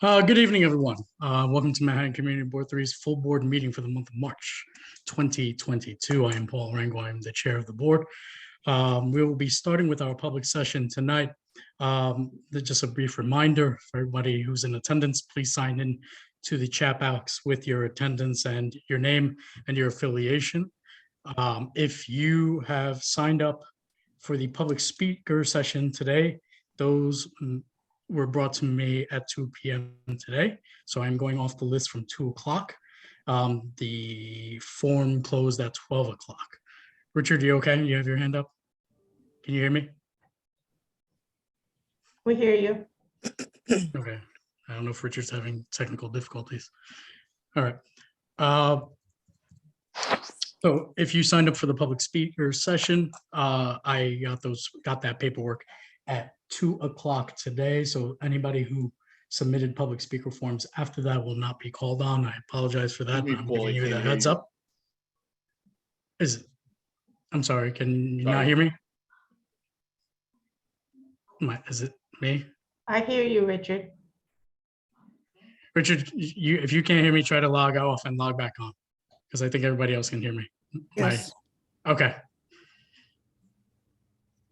Good evening, everyone. Welcome to Manhattan Community Board 3's full board meeting for the month of March 2022. I am Paul Rango. I am the chair of the board. We will be starting with our public session tonight. Just a brief reminder for everybody who's in attendance, please sign in to the chat box with your attendance and your name and your affiliation. If you have signed up for the public speaker session today, those were brought to me at 2 p.m. today. So I'm going off the list from 2 o'clock. The form closed at 12 o'clock. Richard, you okay? You have your hand up? Can you hear me? We hear you. Okay. I don't know if Richard's having technical difficulties. All right. So if you signed up for the public speaker session, I got that paperwork at 2 o'clock today. So anybody who submitted public speaker forms after that will not be called on. I apologize for that. I'm giving you the heads up. I'm sorry, can you not hear me? Is it me? I hear you, Richard. Richard, if you can't hear me, try to log off and log back on, because I think everybody else can hear me. Yes. Okay.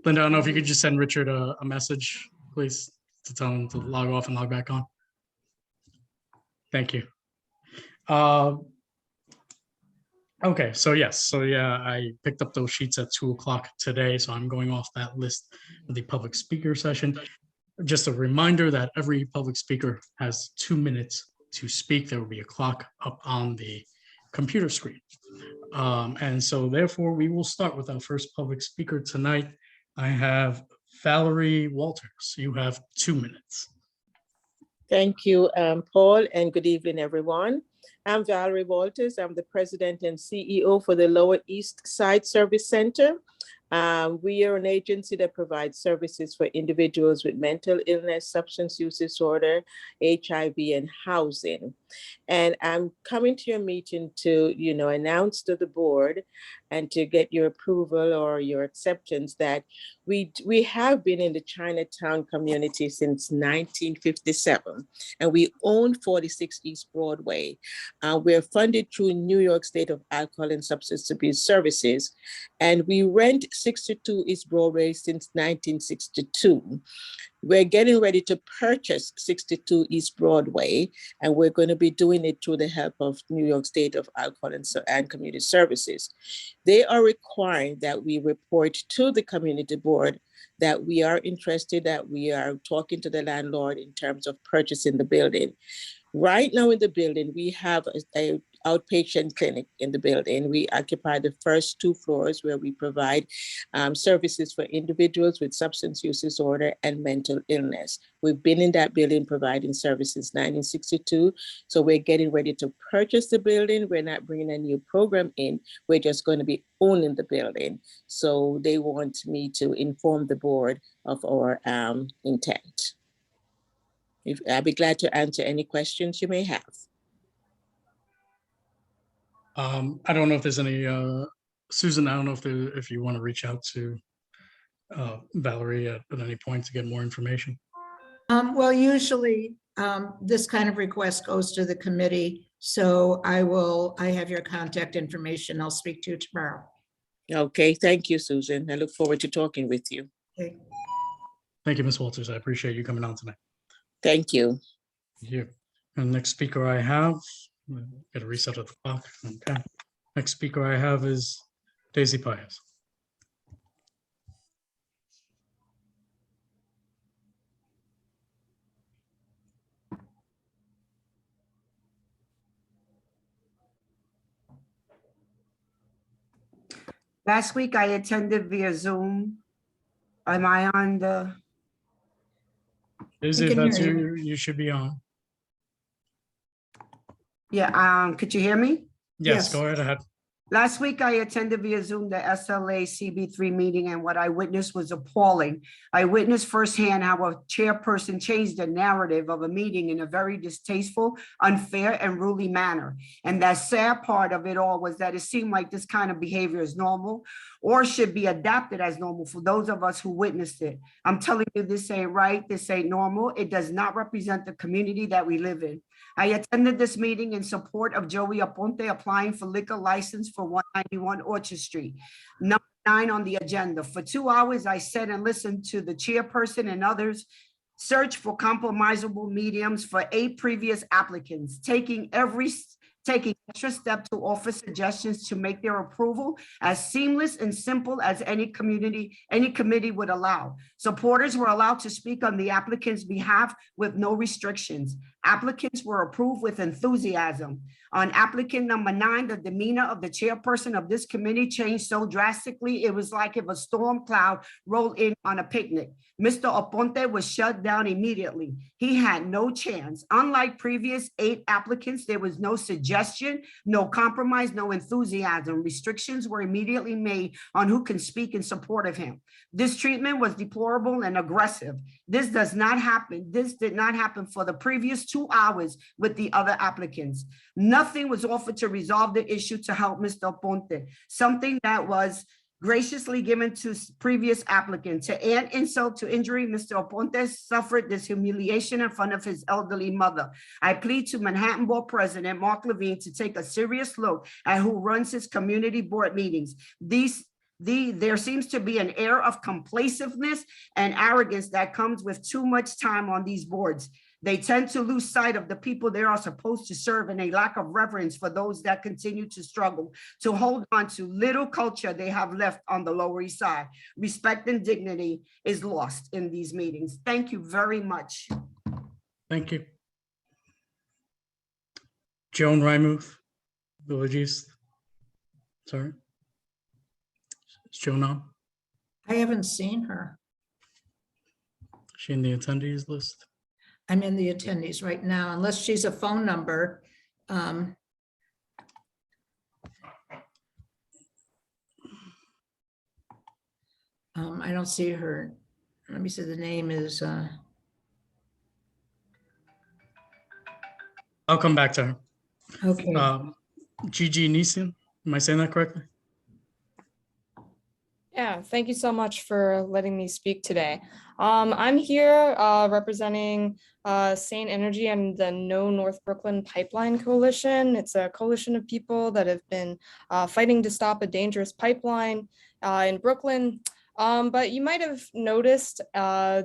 Linda, I don't know if you could just send Richard a message, please, to tell him to log off and log back on. Thank you. Okay, so yes, so yeah, I picked up those sheets at 2 o'clock today, so I'm going off that list of the public speaker session. Just a reminder that every public speaker has 2 minutes to speak. There will be a clock up on the computer screen. And so therefore, we will start with our first public speaker tonight. I have Valerie Walters. You have 2 minutes. Thank you, Paul, and good evening, everyone. I'm Valerie Walters. I'm the president and CEO for the Lower East Side Service Center. We are an agency that provides services for individuals with mental illness, substance use disorder, HIV, and housing. And I'm coming to your meeting to, announce to the board and to get your approval or your acceptance that we have been in the Chinatown community since 1957, and we own 46 East Broadway. We're funded through New York State of Alcohol and Substance Abuse Services, and we rent 62 East Broadway since 1962. We're getting ready to purchase 62 East Broadway, and we're going to be doing it through the help of New York State of Alcohol and Community Services. They are requiring that we report to the community board that we are interested, that we are talking to the landlord in terms of purchasing the building. Right now in the building, we have a outpatient clinic in the building. We occupy the first 2 floors where we provide services for individuals with substance use disorder and mental illness. We've been in that building providing services 1962. So we're getting ready to purchase the building. We're not bringing a new program in. We're just going to be owning the building. So they want me to inform the board of our intent. I'd be glad to answer any questions you may have. I don't know if there's any, Susan, I don't know if you want to reach out to Valerie at any point to get more information. Well, usually this kind of request goes to the committee. So I have your contact information. I'll speak to you tomorrow. Okay, thank you, Susan. I look forward to talking with you. Okay. Thank you, Ms. Walters. I appreciate you coming on tonight. Thank you. Thank you. And the next speaker I have, got to reset at the clock. Okay. Next speaker I have is Daisy Paez. Last week I attended via Zoom. Am I on the? Daisy, if that's you should be on. Yeah, could you hear me? Yes, go right ahead. Last week, I attended via Zoom the SLA CB3 meeting, and what I witnessed was appalling. I witnessed firsthand how a chairperson changed the narrative of a meeting in a very distasteful, unfair, and ruly manner. And that sad part of it all was that it seemed like this kind of behavior is normal. or should be adopted as normal for those of us who witnessed it. I'm telling you, this ain't right. This ain't normal. It does not represent the community that we live in. I attended this meeting in support of Joey Aponte applying for liquor license for 191 Orchard Street. Number 9 on the agenda. For 2 hours, I sat and listened to the chairperson and others search for compromisable mediums for 8 previous applicants, taking extra step to offer suggestions to make their approval as seamless and simple as any committee would allow. Supporters were allowed to speak on the applicant's behalf with no restrictions. Applicants were approved with enthusiasm. On applicant number 9, the demeanor of the chairperson of this committee changed so drastically, it was like if a storm cloud rolled in on a picnic. Mr. Aponte was shut down immediately. He had no chance. Unlike previous 8 applicants, there was no suggestion, no compromise, no enthusiasm. Restrictions were immediately made on who can speak in support of him. This treatment was deplorable and aggressive. This does not happen. This did not happen for the previous 2 hours with the other applicants. Nothing was offered to resolve the issue to help Mr. Aponte, something that was graciously given to previous applicant. To add insult to injury, Mr. Aponte suffered this humiliation in front of his elderly mother. I plead to Manhattan Board President Mark Levine to take a serious look at who runs his community board meetings. There seems to be an air of complaciveness and arrogance that comes with too much time on these boards. They tend to lose sight of the people they are supposed to serve, and a lack of reverence for those that continue to struggle to hold on to little culture they have left on the Lower East Side. Respect and dignity is lost in these meetings. Thank you very much. Thank you. Joan Rymuth, Village East. Sorry. Is Joan on? I haven't seen her. Is she in the attendees list? I'm in the attendees right now, unless she's a phone number. I don't see her. Let me see, the name is, I'll come back to her. okay. Gigi Neeson, am I saying that correctly? Yeah, thank you so much for letting me speak today. I'm here representing Sane Energy and the No North Brooklyn Pipeline Coalition. It's a coalition of people that have been fighting to stop a dangerous pipeline in Brooklyn. But you might have noticed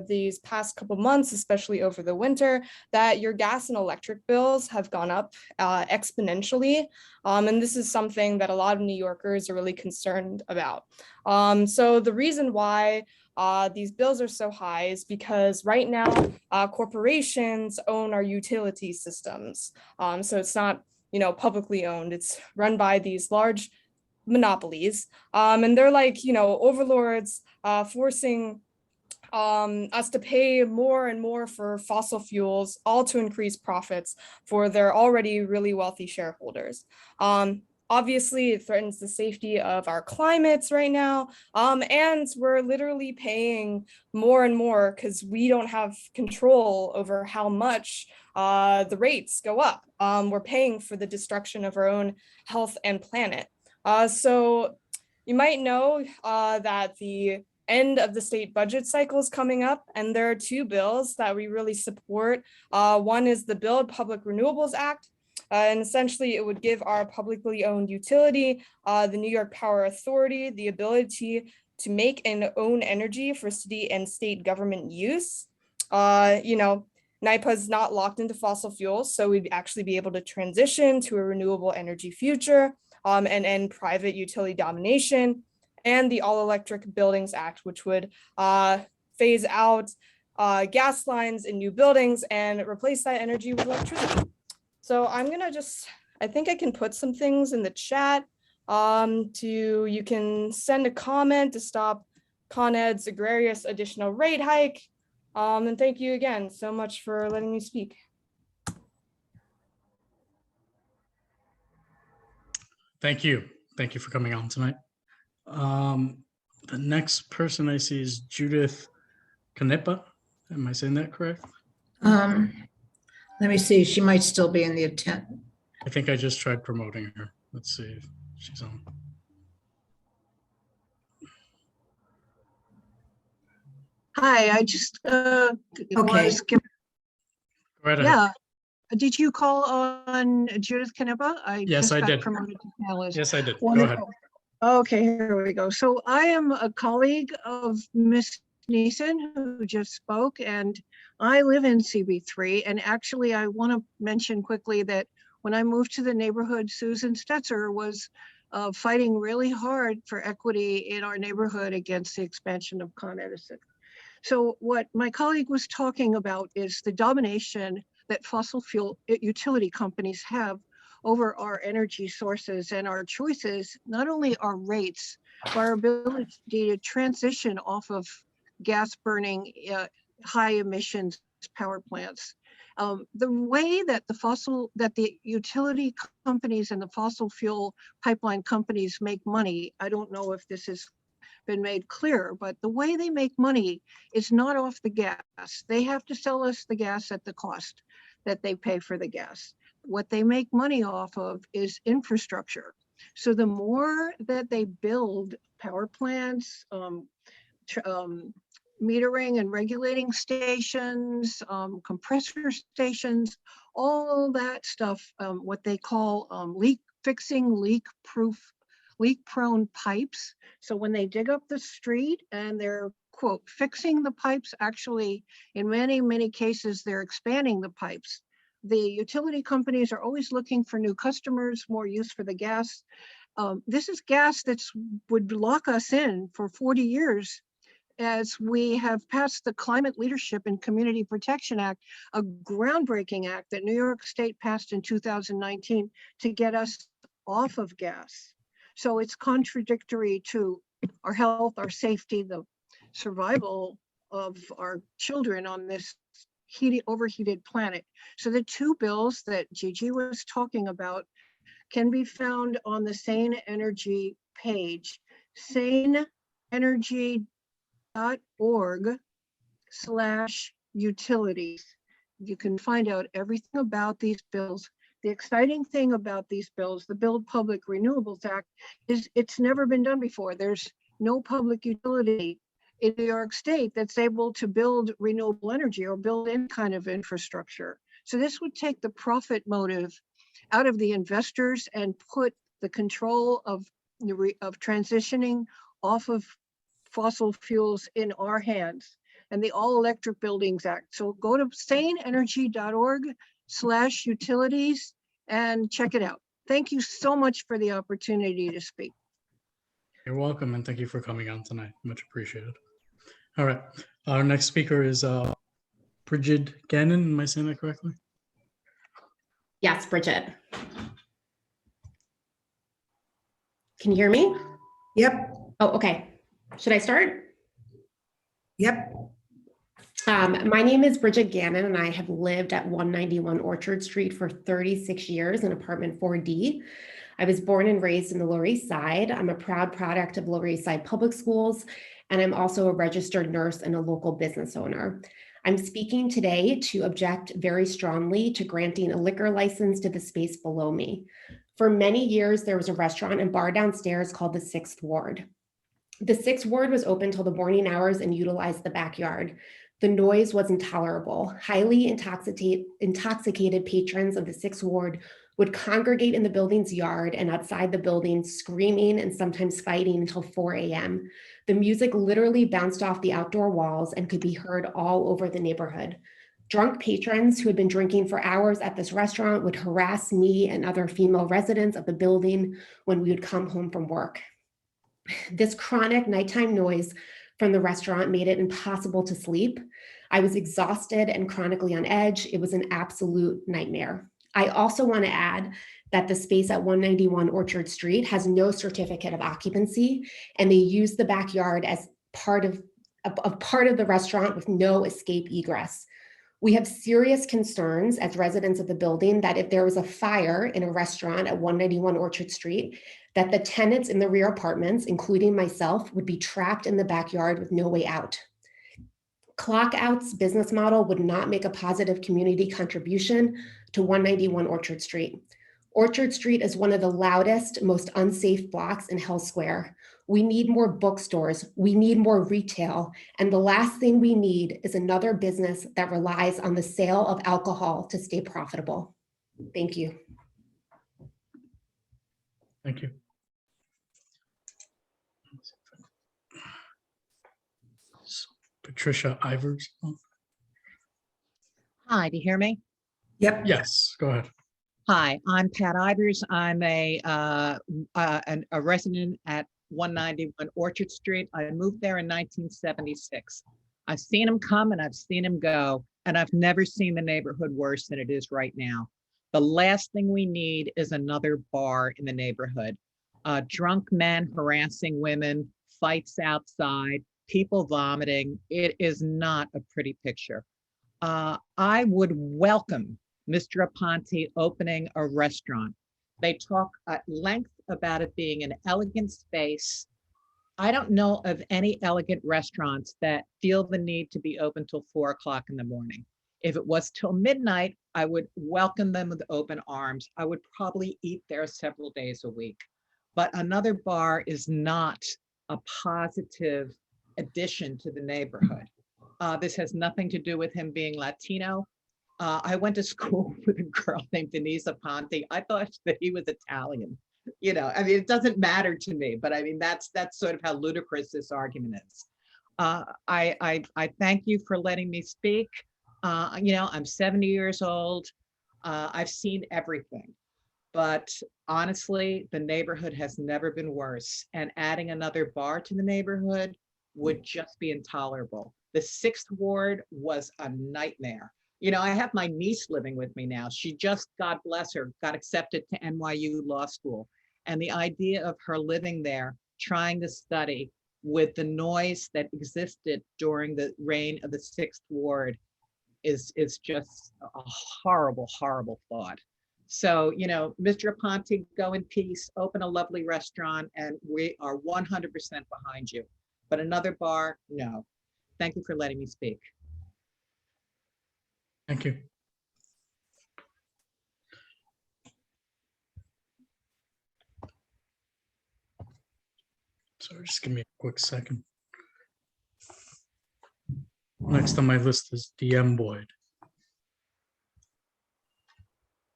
these past couple months, especially over the winter, that your gas and electric bills have gone up exponentially. And this is something that a lot of New Yorkers are really concerned about. So the reason why these bills are so high is because right now corporations own our utility systems. So it's not, publicly owned. It's run by these large monopolies, and they're like, overlords, forcing us to pay more and more for fossil fuels, all to increase profits for their already really wealthy shareholders. Obviously, it threatens the safety of our climates right now, and we're literally paying more and more because we don't have control over how much the rates go up. We're paying for the destruction of our own health and planet. So you might know that the end of the state budget cycle is coming up, and there are 2 bills that we really support. One is the Build Public Renewables Act, and essentially it would give our publicly owned utility, the New York Power Authority, the ability to make and own energy for city and state government use. NYPA is not locked into fossil fuels, so we'd actually be able to transition to a renewable energy future. And end private utility domination, and the All Electric Buildings Act, which would phase out gas lines in new buildings and replace that energy with electricity. So I'm gonna I think I can put some things in the chat. You can send a comment to stop Con Ed's egregious additional rate hike. And thank you again so much for letting me speak. Thank you. Thank you for coming on tonight. The next person I see is Judith Canepa. Am I saying that correct? Let me see, she might still be in the attend. I think I just tried promoting her. Let's see if she's on. Hi, I just want Okay. to skip. Go right ahead. Yeah. Did you call on Judith Canepa? I Yes, just I got did. promoted to panelist. Yes, I did. Go ahead. Wonderful. Okay, here we go. So I am a colleague of Miss Neeson, who just spoke, and I live in CB3. And actually, I want to mention quickly that when I moved to the neighborhood, Susan Stetzer was fighting really hard for equity in our neighborhood against the expansion of Con Edison. So what my colleague was talking about is the domination that fossil fuel utility companies have over our energy sources and our choices, not only our rates, but our ability to transition off of gas burning, high emissions power plants. The way that the utility companies and the fossil fuel pipeline companies make money, I don't know if this has been made clear, but the way they make money is not off the gas. They have to sell us the gas at the cost that they pay for the gas. What they make money off of is infrastructure. So the more that they build power plants, metering and regulating stations, compressor stations, all that stuff, what they call leak-prone pipes. So when they dig up the street and they're, quote, fixing the pipes, actually, in many, many cases, they're expanding the pipes. The utility companies are always looking for new customers, more use for the gas. This is gas that would lock us in for 40 years as we have passed the Climate Leadership and Community Protection Act, a groundbreaking act that New York State passed in 2019 to get us off of gas. So it's contradictory to our health, our safety, the survival of our children on this overheated planet. So the two bills that Gigi was talking about can be found on the Sane Energy page, saneenergy.org/utilities. You can find out everything about these bills. The exciting thing about these bills, the Build Public Renewables Act, is it's never been done before. There's no public utility in New York State that's able to build renewable energy or build any kind of infrastructure. So this would take the profit motive out of the investors and put the control of transitioning off of fossil fuels in our hands, and the All Electric Buildings Act. So go to saneenergy.org/utilities and check it out. Thank you so much for the opportunity to speak. You're welcome, and thank you for coming on tonight. Much appreciated. All right, our next speaker is Bridget Gannon. Am I saying that correctly? Yes, Bridget. Can you hear me? Yep, Oh, okay. Should I start? yep. My name is Bridget Gannon, and I have lived at 191 Orchard Street for 36 years in apartment 4D. I was born and raised in the Lower East Side. I'm a proud product of Lower East Side Public Schools, and I'm also a registered nurse and a local business owner. I'm speaking today to object very strongly to granting a liquor license to the space below me. For many years, there was a restaurant and bar downstairs called the 6th Ward. The 6th Ward was open till the morning hours and utilized the backyard. The noise was intolerable. Highly intoxicated patrons of the 6th Ward would congregate in the building's yard and outside the building, screaming and sometimes fighting until 4 a.m. The music literally bounced off the outdoor walls and could be heard all over the neighborhood. Drunk patrons who had been drinking for hours at this restaurant would harass me and other female residents of the building when we would come home from work. This chronic nighttime noise from the restaurant made it impossible to sleep. I was exhausted and chronically on edge. It was an absolute nightmare. I also want to add that the space at 191 Orchard Street has no certificate of occupancy, and they use the backyard as part of the restaurant with no escape egress. We have serious concerns as residents of the building that if there was a fire in a restaurant at 191 Orchard Street, that the tenants in the rear apartments, including myself, would be trapped in the backyard with no way out. Clockout's business model would not make a positive community contribution to 191 Orchard Street. Orchard Street is one of the loudest, most unsafe blocks in Hell Square. We need more bookstores. We need more retail. And the last thing we need is another business that relies on the sale of alcohol to stay profitable. Thank you. Thank you. Patricia Ivers. Hi, do you hear me? Yep. Yes, go ahead. Hi, I'm Pat Ivers. I'm a resident at 191 Orchard Street. I moved there in 1976. I've seen him come and I've seen him go, and I've never seen the neighborhood worse than it is right now. The last thing we need is another bar in the neighborhood. Drunk men harassing women, fights outside, people vomiting. It is not a pretty picture. I would welcome Mr. Aponte opening a restaurant. They talk at length about it being an elegant space. I don't know of any elegant restaurants that feel the need to be open till 4 o'clock in the morning. If it was till midnight, I would welcome them with open arms. I would probably eat there several days a week. But another bar is not a positive addition to the neighborhood. This has nothing to do with him being Latino. I went to school with a girl named Denise Aponte. I thought that he was Italian. You know, I mean, it doesn't matter to me, but I mean, that's sort of how ludicrous this argument is. I thank you for letting me speak. You know, I'm 70 years old. I've seen everything, but honestly, the neighborhood has never been worse. And adding another bar to the neighborhood would just be intolerable. The 6th Ward was a nightmare. You know, I have my niece living with me now. She just, God bless her, got accepted to NYU Law School. And the idea of her living there, trying to study with the noise that existed during the reign of the 6th Ward is just a horrible, horrible thought. So, you know, Mr. Aponte, go in peace, open a lovely restaurant, and we are 100% behind you. But another bar, no. Thank you for letting me speak. Thank you. Sorry, just give me a quick second. Next on my list is DM Boyd.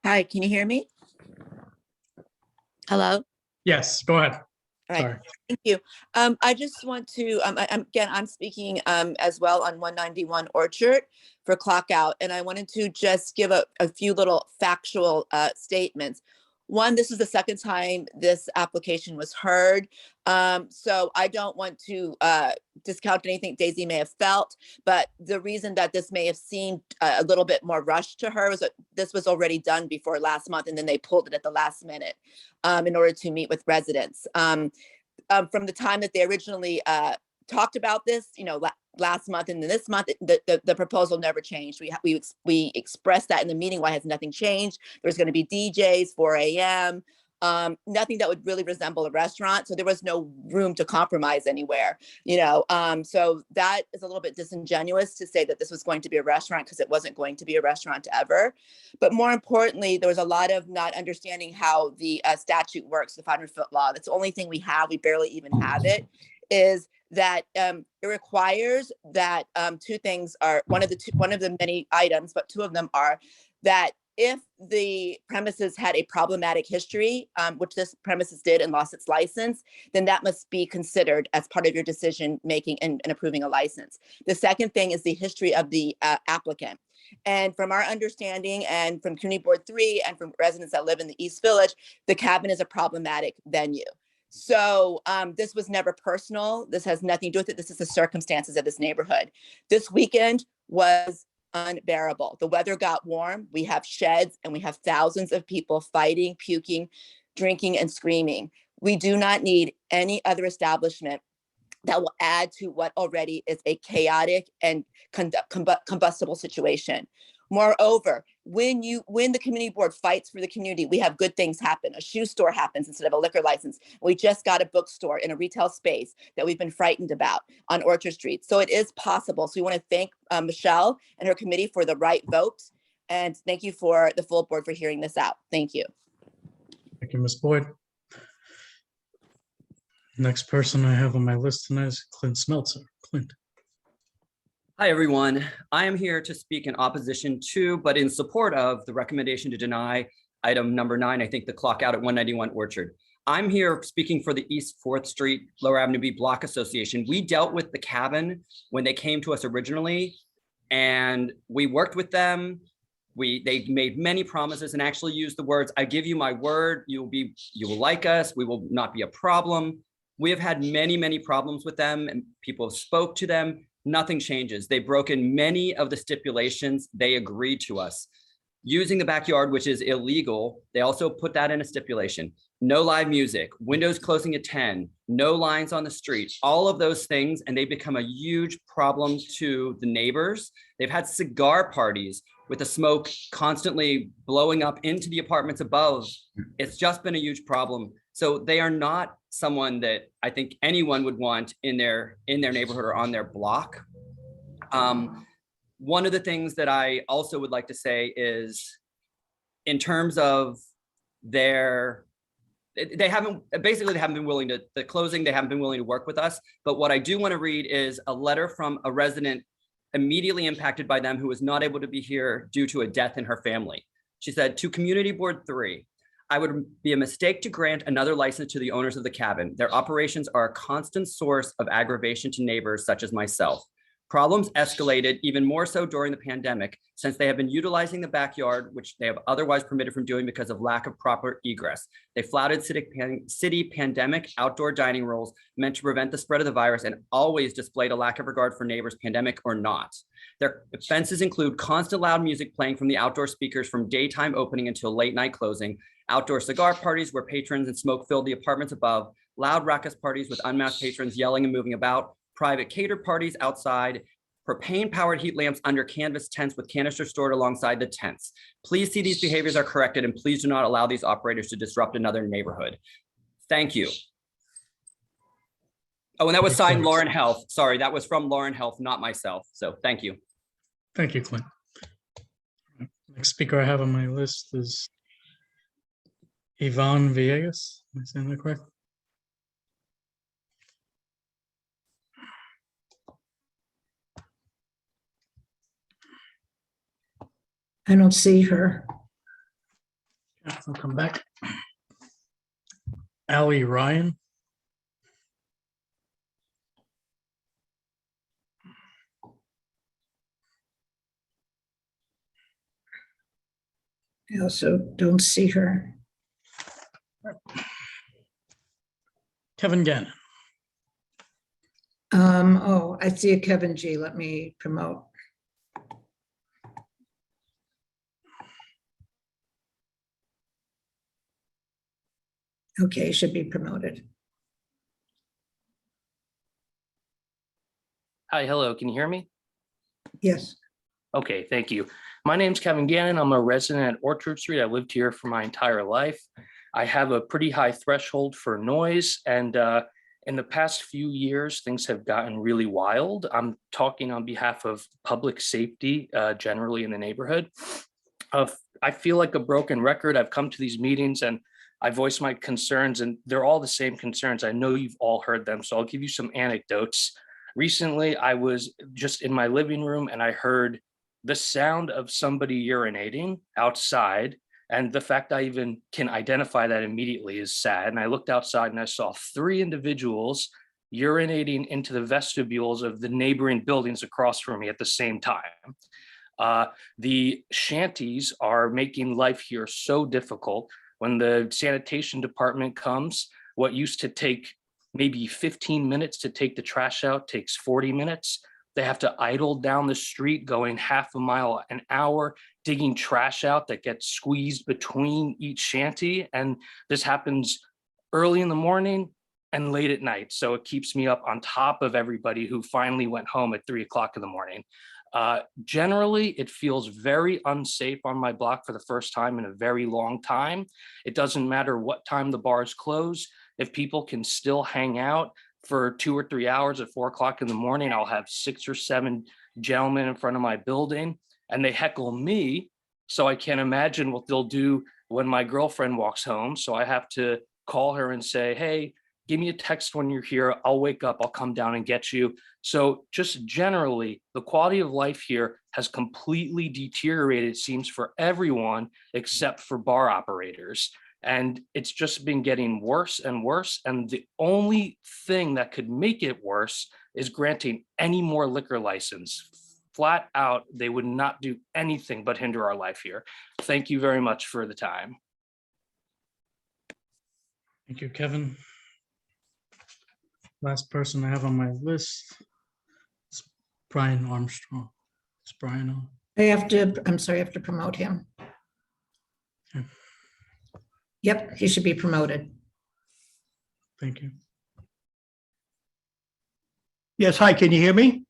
Hi, can you hear me? Hello? Yes, go ahead. All right, Sorry. thank you. I just want to, I'm speaking as well on 191 Orchard for clock out, and I wanted to just give a few little factual statements. One, this is the second time this application was heard. So I don't want to discount anything Daisy may have felt, but the reason that this may have seemed a little bit more rushed to her was that this was already done before last month, and then they pulled it at the last minute in order to meet with residents. From the time that they originally talked about this, you know, last month and then this month, the proposal never changed. We expressed that in the meeting why has nothing changed. There's going to be DJs, 4 a.m., nothing that would really resemble a restaurant. So there was no room to compromise anywhere, you know. So that is a little bit disingenuous to say that this was going to be a restaurant, because it wasn't going to be a restaurant ever. But more importantly, there was a lot of not understanding how the statute works, the 500-foot law. That's the only thing we have. We barely even have it. Is that it requires that two things are one of the many items, but two of them are that if the premises had a problematic history, which this premises did and lost its license, then that must be considered as part of your decision making and approving a license. The second thing is the history of the applicant. And from our understanding and from Community Board 3 and from residents that live in the East Village, the cabin is a problematic venue. So this was never personal. This has nothing to do with it. This is the circumstances of this neighborhood. This weekend was unbearable. The weather got warm. We have sheds and we have thousands of people fighting, puking, drinking, and screaming. We do not need any other establishment that will add to what already is a chaotic and combustible situation. Moreover, when the community board fights for the community, we have good things happen. A shoe store happens instead of a liquor license. We just got a bookstore in a retail space that we've been frightened about on Orchard Street. So it is possible. So we want to thank Michelle and her committee for the right vote. And thank you for the full board for hearing this out. Thank you. Thank you, Ms. Boyd. Next person I have on my list tonight is Clint Smeltzer. Clint. Hi, everyone. I am here to speak in opposition to, but in support of, the recommendation to deny item number 9, I think the clock out at 191 Orchard. I'm here speaking for the East 4th Street Lower Avenue B Block Association. We dealt with the cabin when they came to us originally, and we worked with them. They made many promises and actually used the words, "I give you my word, you will like us, we will not be a problem." We have had many problems with them, and people spoke to them. Nothing changes. They've broken many of the stipulations they agreed to us. Using the backyard, which is illegal, they also put that in a stipulation. No live music, windows closing at 10, no lines on the street, all of those things, and they become a huge problem to the neighbors. They've had cigar parties with the smoke constantly blowing up into the apartments above. It's just been a huge problem. So they are not someone that I think anyone would want in their neighborhood or on their block. One of the things that I also would like to say is, in terms of they haven't been willing to, the closing, they haven't been willing to work with us. But what I do want to read is a letter from a resident immediately impacted by them who was not able to be here due to a death in her family. She said, "To Community Board 3, I would be a mistake to grant another license to the owners of the cabin. Their operations are a constant source of aggravation to neighbors such as myself. Problems escalated even more so during the pandemic, since they have been utilizing the backyard, which they have otherwise permitted from doing because of lack of proper egress. They flouted city pandemic outdoor dining rules meant to prevent the spread of the virus and always displayed a lack of regard for neighbors, pandemic or not. Their offenses include constant loud music playing from the outdoor speakers from daytime opening until late night closing, outdoor cigar parties where patrons and smoke filled the apartments above, loud raucous parties with unmasked patrons yelling and moving about, private catered parties outside, propane-powered heat lamps under canvas tents with canisters stored alongside the tents. Please see these behaviors are corrected, and please do not allow these operators to disrupt another neighborhood. Thank you." Oh, and that was signed Lauren Health. Sorry, that was from Lauren Health, not myself. So thank you. Thank you, Clint. Next speaker I have on my list is Yvonne Villegas. Am I saying that correct? I don't see her. I'll come back. Ally Ryan. I also don't see her. Kevin Gannon. Oh, I see a Kevin G. Let me promote. Okay, should be promoted. Hi, hello, can you hear me? Yes. Okay, thank you. My name's Kevin Gannon. I'm a resident at Orchard Street. I lived here for my entire life. I have a pretty high threshold for noise, and in the past few years, things have gotten really wild. I'm talking on behalf of public safety generally in the neighborhood. I feel like a broken record. I've come to these meetings and I voice my concerns, and they're all the same concerns. I know you've all heard them, so I'll give you some anecdotes. Recently, I was just in my living room and I heard the sound of somebody urinating outside. And the fact I even can identify that immediately is sad. And I looked outside and I saw 3 individuals urinating into the vestibules of the neighboring buildings across from me at the same time. The shanties are making life here so difficult. When the sanitation department comes, what used to take maybe 15 minutes to take the trash out takes 40 minutes. They have to idle down the street going half a mile an hour, digging trash out that gets squeezed between each shanty. And this happens early in the morning and late at night. So it keeps me up on top of everybody who finally went home at 3 o'clock in the morning. Generally, it feels very unsafe on my block for the first time in a very long time. It doesn't matter what time the bars close. If people can still hang out for 2 or 3 hours at 4 o'clock in the morning, I'll have 6 or 7 gentlemen in front of my building and they heckle me. So I can't imagine what they'll do when my girlfriend walks home. So I have to call her and say, hey, give me a text when you're here. I'll wake up, I'll come down and get you. So just generally, the quality of life here has completely deteriorated, it seems, for everyone except for bar operators. And it's just been getting worse and worse. And the only thing that could make it worse is granting any more liquor license. Flat out, they would not do anything but hinder our life here. Thank you very much for the time. Thank you, Kevin. Last person I have on my list is Brian Armstrong. Is Brian on? I'm sorry, I have to promote him. Okay. Yep, he should be promoted. Thank you. Yes, hi, can you hear me?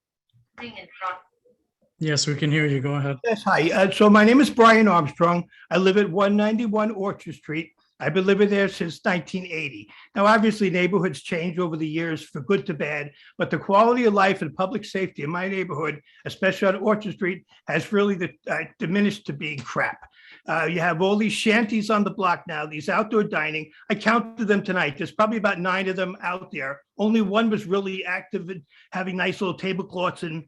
Yes, we can hear you. Go ahead. Yes, hi. So my name is Brian Armstrong. I live at 191 Orchard Street. I've been living there since 1980. Now, obviously, neighborhoods change over the years for good to bad, but the quality of life and public safety in my neighborhood, especially on Orchard Street, has really diminished to being crap. You have all these shanties on the block now, these outdoor dining. I counted them tonight. There's probably about 9 of them out there. Only one was really active and having nice little tablecloths and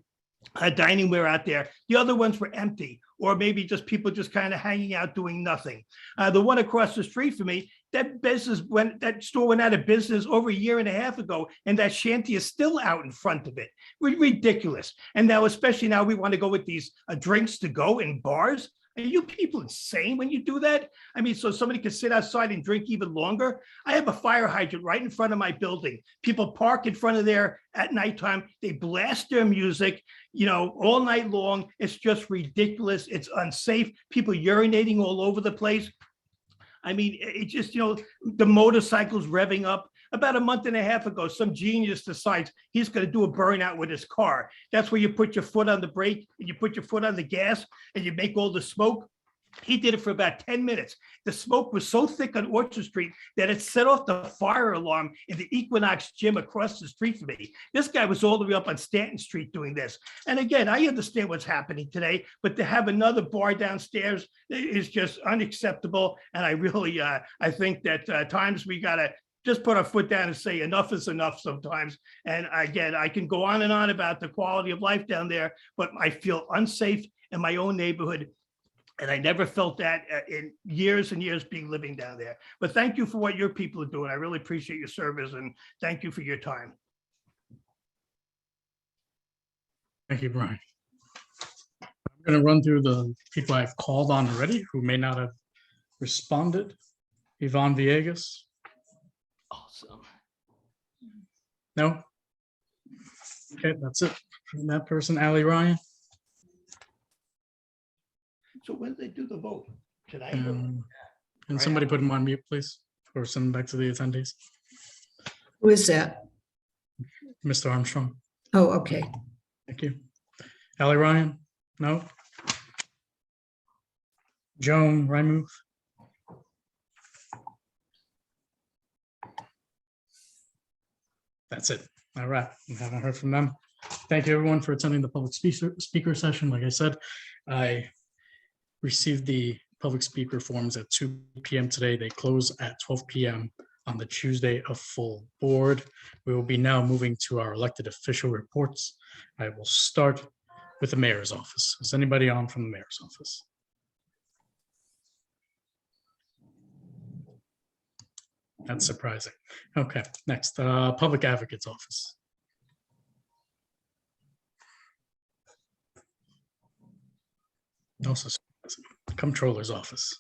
dining ware out there. The other ones were empty, or maybe just people just kind of hanging out doing nothing. The one across the street from me, that store went out of business over a year and a half ago, and that shanty is still out in front of it. Ridiculous. And now, especially now, we want to go with these drinks to go in bars. Are you people insane when you do that? I mean, so somebody can sit outside and drink even longer. I have a fire hydrant right in front of my building. People park in front of there at nighttime. They blast their music, all night long. It's just ridiculous. It's unsafe. People urinating all over the place. I mean, it just, the motorcycles revving up. About a month and a half ago, some genius decides he's going to do a burnout with his car. That's where you put your foot on the brake and you put your foot on the gas and you make all the smoke. He did it for about 10 minutes. The smoke was so thick on Orchard Street that it set off the fire alarm in the Equinox gym across the street from me. This guy was all the way up on Stanton Street doing this. And again, I understand what's happening today, but to have another bar downstairs is just unacceptable. And I really, I think that times we got to just put our foot down and say enough is enough sometimes. And again, I can go on and on about the quality of life down there, but I feel unsafe in my own neighborhood. And I never felt that in years and years living down there. But thank you for what your people are doing. I really appreciate your service and thank you for your time. Thank you, Brian. I'm going to run through the people I've called on already who may not have responded. Yvonne Villegas. Awesome. No? Okay, that's it from that person. Ali Ryan. So when they do the vote tonight? Can somebody put him on mute, please? Or send him back to the attendees. Who is that? Mr. Armstrong. Oh, okay. Thank you. Ali Ryan? No? Joan Rymuth? That's it. All right. I haven't heard from them. Thank you, everyone, for attending the public speaker session. Like I said, I received the public speaker forms at 2 p.m. today. They close at 12 p.m. on the Tuesday of full board. We will be now moving to our elected official reports. I will start with the mayor's office. Is anybody on from the mayor's office? That's surprising. Okay, next, public advocate's office. Also, comptroller's office.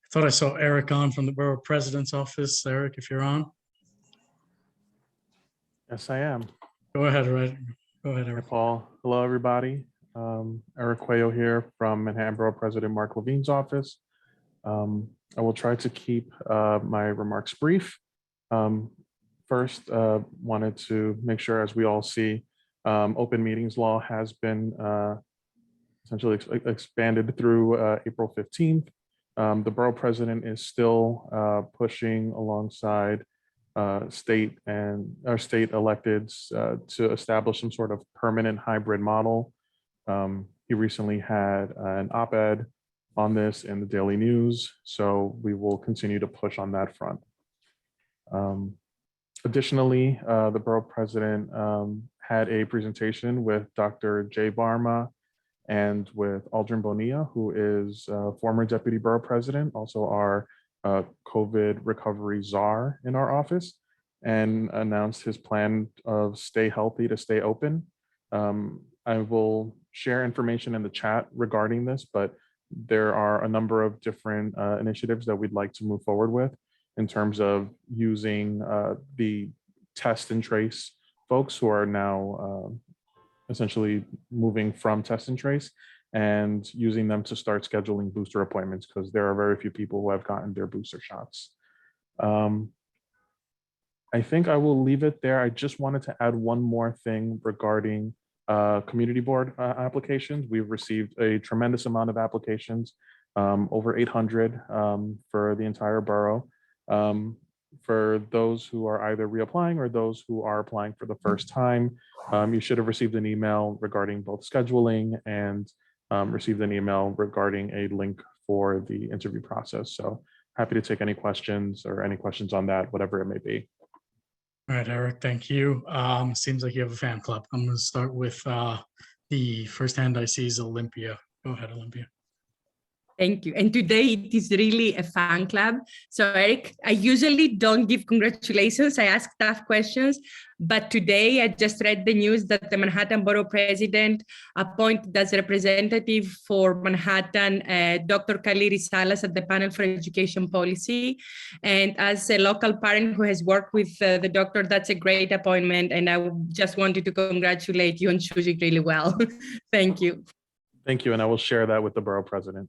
I thought I saw Eric on from the borough president's office. Eric, if you're on. Yes, I am. Go ahead, right? Go ahead, Hi, Eric. Paul. Hello, everybody. Eric Cuello here from Manhattan Borough President Mark Levine's office. I will try to keep my remarks brief. First, wanted to make sure, as we all see, open meetings law has been essentially expanded through April 15th. The borough president is still pushing alongside state electeds to establish some sort of permanent hybrid model. He recently had an op-ed on this in the daily news. So we will continue to push on that front. Additionally, the borough president had a presentation with Dr. Jay Barma and with Aldrin Bonilla, who is former deputy borough president, also our COVID recovery czar in our office, and announced his plan of stay healthy to stay open. I will share information in the chat regarding this, but there are a number of different initiatives that we'd like to move forward with in terms of using the test and trace folks who are now essentially moving from test and trace and using them to start scheduling booster appointments, because there are very few people who have gotten their booster shots. I think I will leave it there. I just wanted to add one more thing regarding community board applications. We've received a tremendous amount of applications, over 800 for the entire borough. For those who are either reapplying or those who are applying for the first time, you should have received an email regarding both scheduling and received an email regarding a link for the interview process. So happy to take any questions or any questions on that, whatever it may be. All right, Eric, thank you. Seems like you have a fan club. I'm going to start with the first hand I see is Olympia. Go ahead, Olympia. Thank you. And today it is really a fan club. So Eric, I usually don't give congratulations. I ask tough questions. But today I just read the news that the Manhattan Borough President appointed as representative for Manhattan, Dr. Kaliri Salas at the panel for education policy. And as a local parent who has worked with the doctor, that's a great appointment. And I just wanted to congratulate you on choosing really well. Thank you. Thank you. And I will share that with the borough president.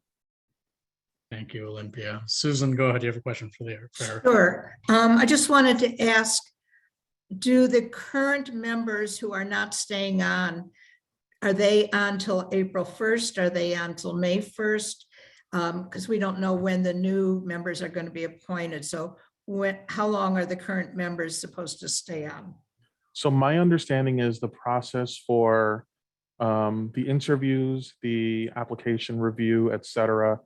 Thank you, Olympia. Susan, go ahead. You have a question for Eric. Sure. I just wanted to ask, do the current members who are not staying on, are they on till April 1st? Are they on till May 1st? Because we don't know when the new members are going to be appointed. So how long are the current members supposed to stay on? So my understanding is the process for the interviews, the application review, et cetera,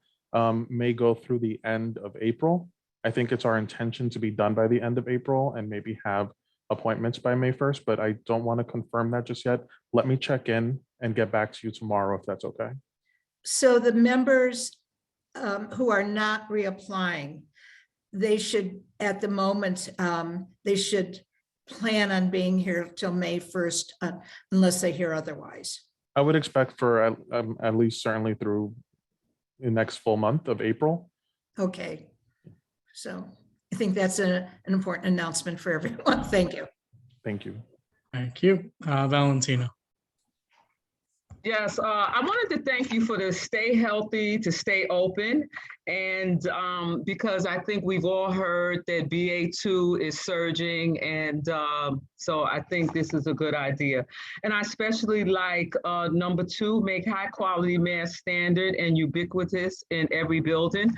may go through the end of April. I think it's our intention to be done by the end of April and maybe have appointments by May 1st, but I don't want to confirm that just yet. Let me check in and get back to you tomorrow if that's okay. So the members who are not reapplying, they should, at the moment, they should plan on being here till May 1st, unless they hear otherwise. I would expect for at least certainly through the next full month of April. Okay. So I think that's an important announcement for everyone. Thank you. Thank you. Thank you. Valentina. Yes, I wanted to thank you for the stay healthy to stay open. And because I think we've all heard that BA2 is surging. And so I think this is a good idea. And I especially like number 2, make high quality mask standard and ubiquitous in every building.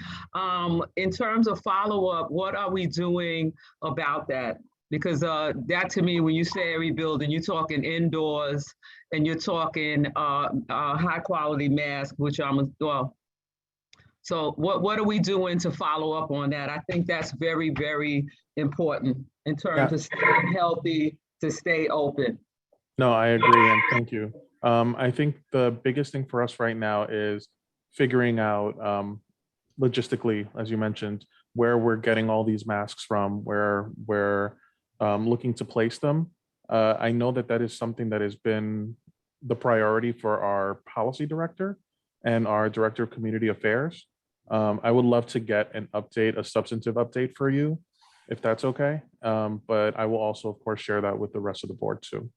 In terms of follow-up, what are we doing about that? Because that to me, when you say every building, you're talking indoors and you're talking high quality mask, which well. So what are we doing to follow up on that? I think that's very, very important in terms of staying healthy to stay open. No, I agree, and thank you. I think the biggest thing for us right now is figuring out logistically, as you mentioned, where we're getting all these masks from, where we're looking to place them. I know that is something that has been the priority for our policy director and our director of community affairs. I would love to get an update, a substantive update for you, if that's okay. But I will also, of course, share that with the rest of the board too.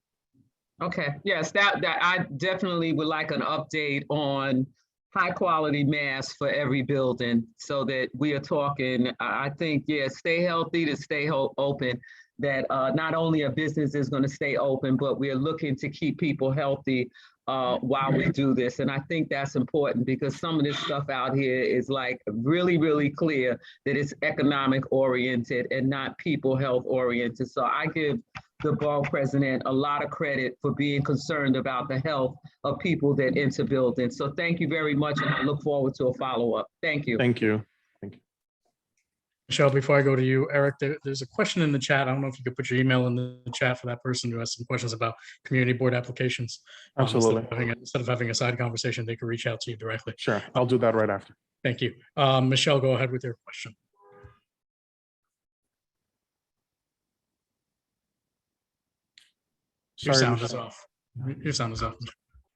Okay, yes, that I definitely would like an update on high quality masks for every building so that we are talking, I think, yeah, stay healthy to stay open, that not only a business is going to stay open, but we are looking to keep people healthy while we do this. And I think that's important because some of this stuff out here is like really, really clear that it's economic oriented and not people health oriented. So I give the borough president a lot of credit for being concerned about the health of people that enter buildings. So thank you very much, and I look forward to a follow-up. Thank you. Thank you. Michelle, before I go to you, Eric, there's a question in the chat. I don't know if you could put your email in the chat for that person who has some questions about community board applications. Absolutely. Instead of having a side conversation, they could reach out to you directly. Sure, I'll do that right after. Thank you. Michelle, go ahead with your question. Your Sorry, sound is Michelle. off. Your sound is off.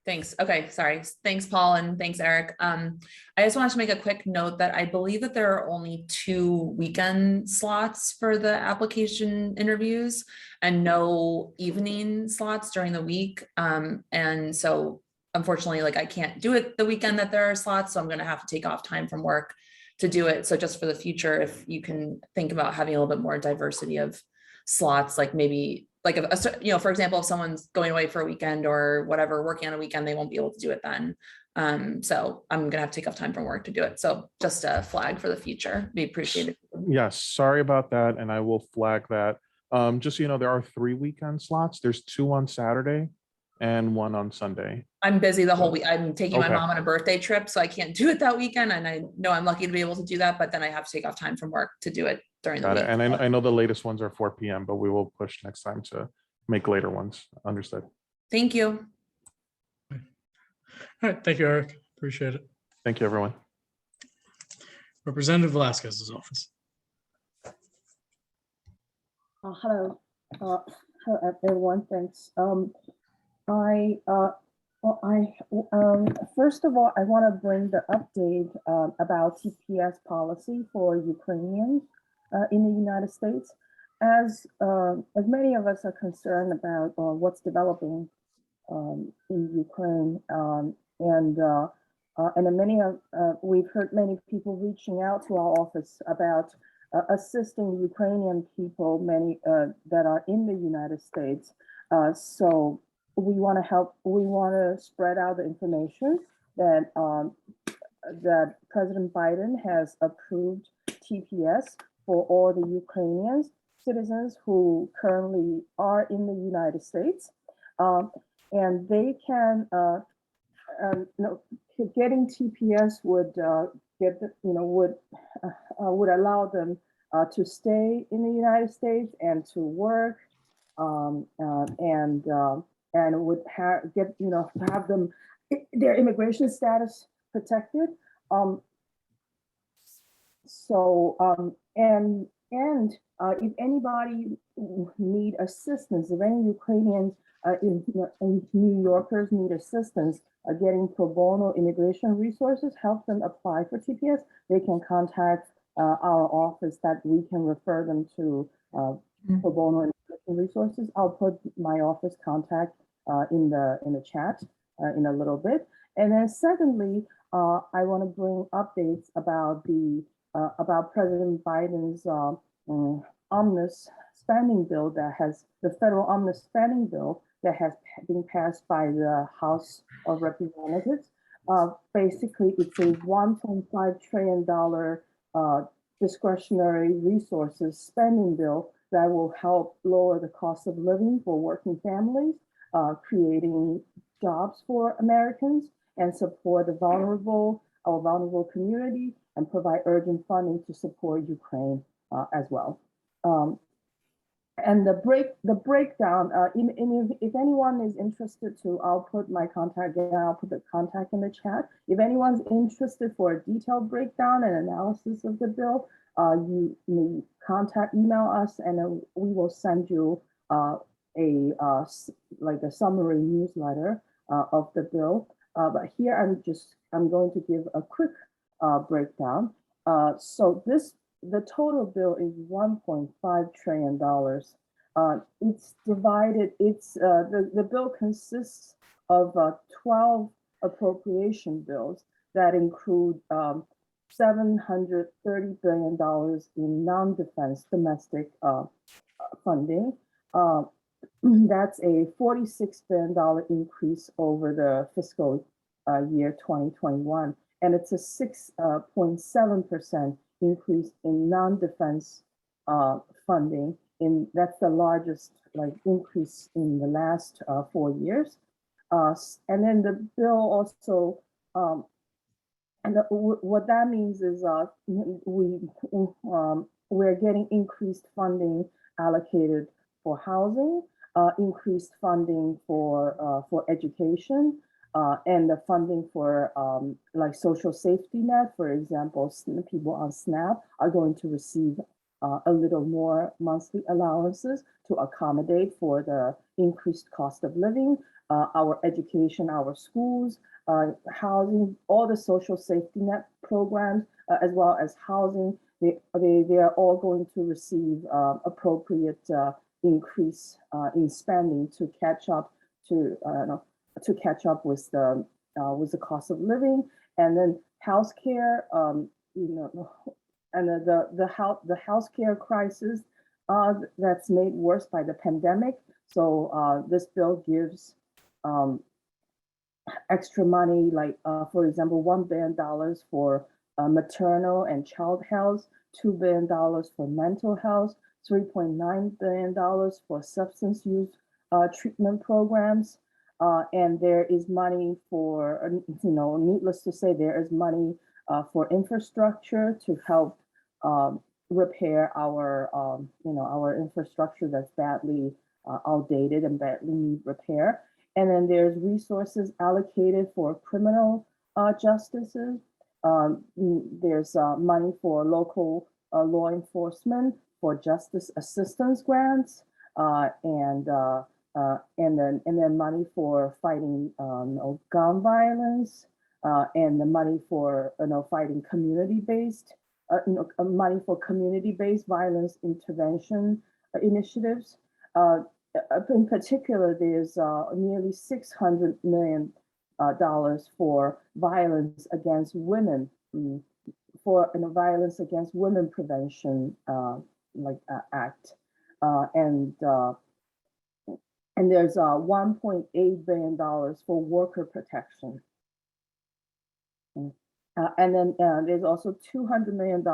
Thanks. Okay, sorry. Thanks, Paul, and thanks, Eric. I just wanted to make a quick note that I believe that there are only 2 weekend slots for the application interviews and no evening slots during the week. And so unfortunately, like I can't do it the weekend that there are slots, so I'm gonna have to take off time from work to do it. So just for the future, if you can think about having a little bit more diversity of slots, like maybe like for example, if someone's going away for a weekend or whatever, working on a weekend, they won't be able to do it then. So I'm gonna have to take off time from work to do it. So just a flag for the future, be appreciated. Yes, sorry about that, and I will flag that. Just so you know, there are 3 weekend slots. There's 2 on Saturday and 1 on Sunday. I'm busy the whole week. I'm taking my Okay. mom on a birthday trip, so I can't do it that weekend. And I know I'm lucky to be able to do that, but then I have to take off time from work to do it during the Got week. it. And I know the latest ones are 4 p.m., but we will push next time to make later ones. Understood. Thank you. All right, thank you, Eric. Appreciate it. Thank you, everyone. Representative Velasquez's office. Hello, everyone. Thanks. First of all, I want to bring the update about TPS policy for Ukrainians in the United States. As many of us are concerned about what's developing in Ukraine, we've heard many people reaching out to our office about assisting Ukrainian people, many that are in the United States. So we want to help. We want to spread out the information that that President Biden has approved TPS for all the Ukrainians citizens who currently are in the United States, and they can. Getting TPS would would allow them to stay in the United States and to work, and would have them their immigration status protected. If anybody need assistance, if any Ukrainians in New Yorkers need assistance getting pro bono immigration resources, help them apply for TPS, they can contact our office that we can refer them to pro bono immigration resources. I'll put my office contact in the chat in a little bit. And then secondly, I want to bring updates about about President Biden's omnibus spending bill the federal omnibus spending bill that has been passed by the House of Representatives. Basically, it's a $1.5 trillion discretionary resources spending bill that will help lower the cost of living for working families, creating jobs for Americans, and support the vulnerable community, and provide urgent funding to support Ukraine as well. And the breakdown, if anyone is interested to, I'll put my contact again, I'll put the contact in the chat. If anyone's interested for a detailed breakdown and analysis of the bill, you may email us, and we will send you like a summary newsletter of the bill. But here I'm going to give a quick breakdown. So the total bill is $1.5 trillion. It's divided, the bill consists of 12 appropriation bills that include $730 billion in non-defense domestic funding. That's a $46 billion increase over the fiscal year 2021. And it's a 6.7% increase in non-defense funding that's the largest like increase in the last 4 years. And then the bill also, what that means is we're getting increased funding allocated for housing, increased funding for education, and the funding for like social safety net. For example, people on SNAP are going to receive a little more monthly allowances to accommodate for the increased cost of living. Our education, our schools, housing, all the social safety net programs, as well as housing, they are all going to receive appropriate increase in spending to catch up with the cost of living. And then healthcare, and the healthcare crisis that's made worse by the pandemic. So this bill gives extra money, like for example, $1 billion for maternal and child health, $2 billion for mental health, $3.9 billion for substance use treatment programs. And there is money for, needless to say, there is money for infrastructure to help repair our, our infrastructure that's badly outdated and badly need repair. And then there's resources allocated for criminal justices. There's money for local law enforcement, for justice assistance grants, and then money for fighting gun violence, and the money for fighting community-based, money for community-based violence intervention initiatives. In particular, there's nearly $600 million for violence against women, for violence against women prevention act, and there's $1.8 billion for worker protection. And then there's also $200 million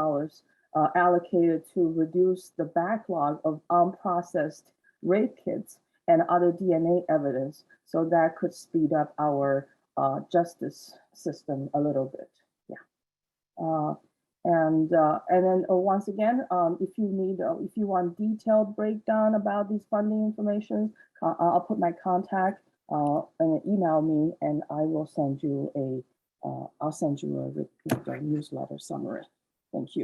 allocated to reduce the backlog of unprocessed rape kits and other DNA evidence, so that could speed up our justice system a little bit. Yeah. And then once again, if you want detailed breakdown about these funding information, I'll put my contact and email me, and I will send you a newsletter summary. Thank you.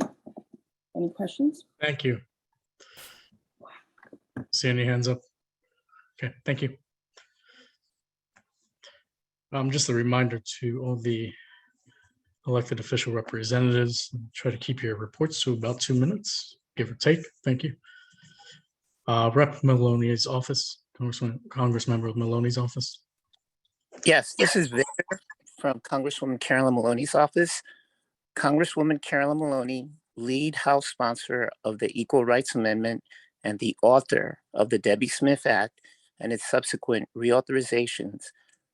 Any questions? Thank you. See any hands up? Okay, thank you. Just a reminder to all the elected official representatives, try to keep your reports to about 2 minutes, give or take. Thank you. Rep Maloney's office, Congressmember Maloney's office. Yes, this is Victor from Congresswoman Carolyn Maloney's office. Congresswoman Carolyn Maloney, lead House sponsor of the Equal Rights Amendment and the author of the Debbie Smith Act and its subsequent reauthorizations,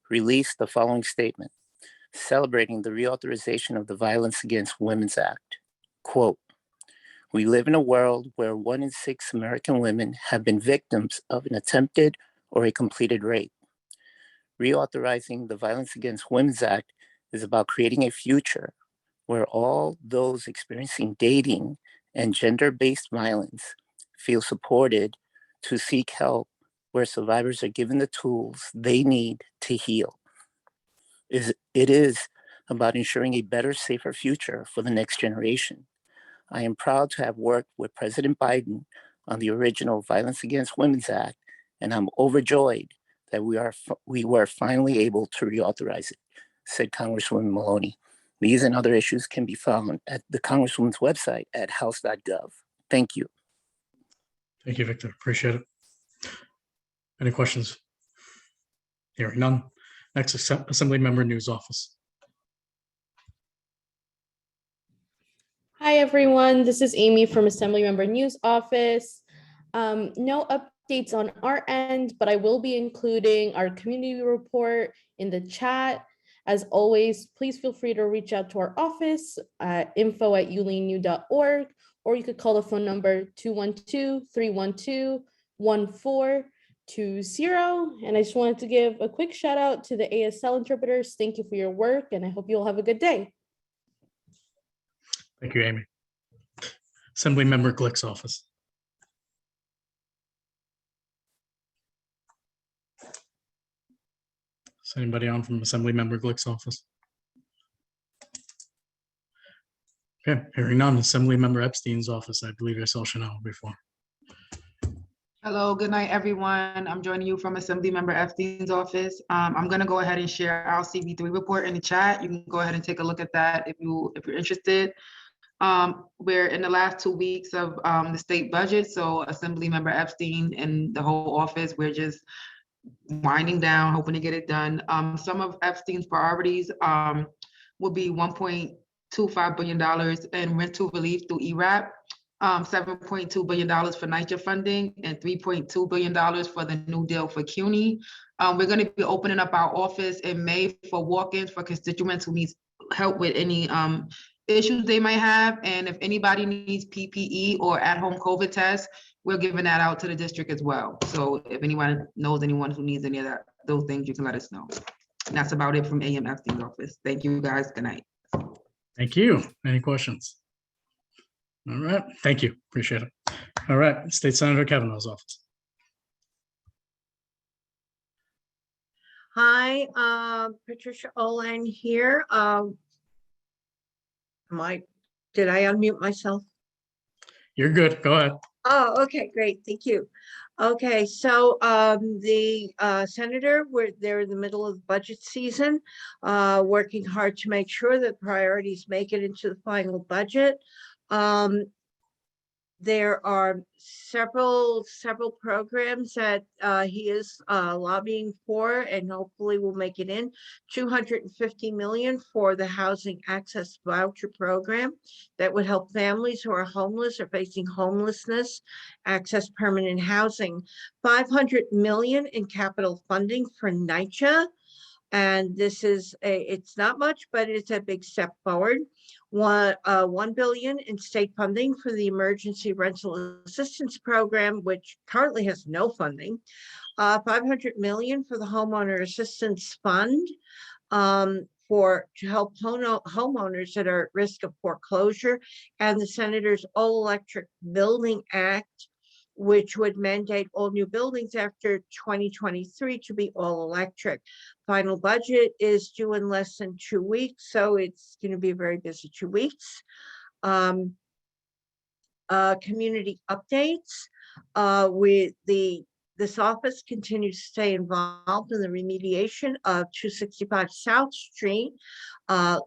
released the following statement celebrating the reauthorization of the Violence Against Women's Act. Quote, "We live in a world where 1 in 6 American women have been victims of an attempted or a completed rape. Reauthorizing the Violence Against Women's Act is about creating a future where all those experiencing dating and gender-based violence feel supported to seek help, where survivors are given the tools they need to heal. It is about ensuring a better, safer future for the next generation. I am proud to have worked with President Biden on the original Violence Against Women's Act, and I'm overjoyed that we were finally able to reauthorize it," said Congresswoman Maloney. These and other issues can be found at the Congresswoman's website at house.gov. Thank you. Thank you, Victor. Appreciate it. Any questions? Hearing none. Next, Assembly Member News Office. Hi, everyone. This is Amy from Assemblymember News Office. No updates on our end, but I will be including our community report in the chat. As always, please feel free to reach out to our office at info@uleenu.org or you could call the phone number 212-312-1420. And I just wanted to give a quick shout out to the ASL interpreters. Thank you for your work, and I hope you all have a good day. Thank you, Amy. Assemblymember Glick's office. Is anybody on from Assemblymember Glick's office? Okay, hearing none. Assemblymember Epstein's office. I believe I saw Chanel before. Hello, good night, everyone. I'm joining you from Assemblymember Epstein's office. I'm going to go ahead and share our CB3 report in the chat. You can go ahead and take a look at that if you're interested. We're in the last 2 weeks of the state budget, so Assemblymember Epstein and the whole office, we're just winding down, hoping to get it done. Some of Epstein's priorities will be $1.25 billion in rental relief through ERAP, $7.2 billion for NYCHA funding, and $3.2 billion for the New Deal for CUNY. We're going to be opening up our office in May for walk-ins for constituents who need help with any issues they might have. And if anybody needs PPE or at-home COVID tests, we're giving that out to the district as well. So if anyone knows anyone who needs any of those things, you can let us know. And that's about it from AM Epstein's office. Thank you, guys. Good night. Thank you. Any questions? All right. Thank you. Appreciate it. All right. State Senator Kavanaugh's office. Hi, Patricia Olan here. Did I unmute myself? You're good. Go ahead. Oh, okay, great. Thank you. Okay, so the senator, they're in the middle of budget season, working hard to make sure that priorities make it into the final budget. There are several programs that he is lobbying for, and hopefully will make it in. $250 million for the Housing Access Voucher Program that would help families who are homeless or facing homelessness access permanent housing. $500 million in capital funding for NYCHA. And this is it's not much, but it's a big step forward. $1 billion in state funding for the Emergency Rental Assistance Program, which currently has no funding. $500 million for the Homeowner Assistance Fund to help homeowners that are at risk of foreclosure, and the Senator's All Electric Building Act, which would mandate all new buildings after 2023 to be all electric. Final budget is due in less than 2 weeks, so it's going to be a very busy 2 weeks. Community updates. This office continues to stay involved in the remediation of 265 South Street. At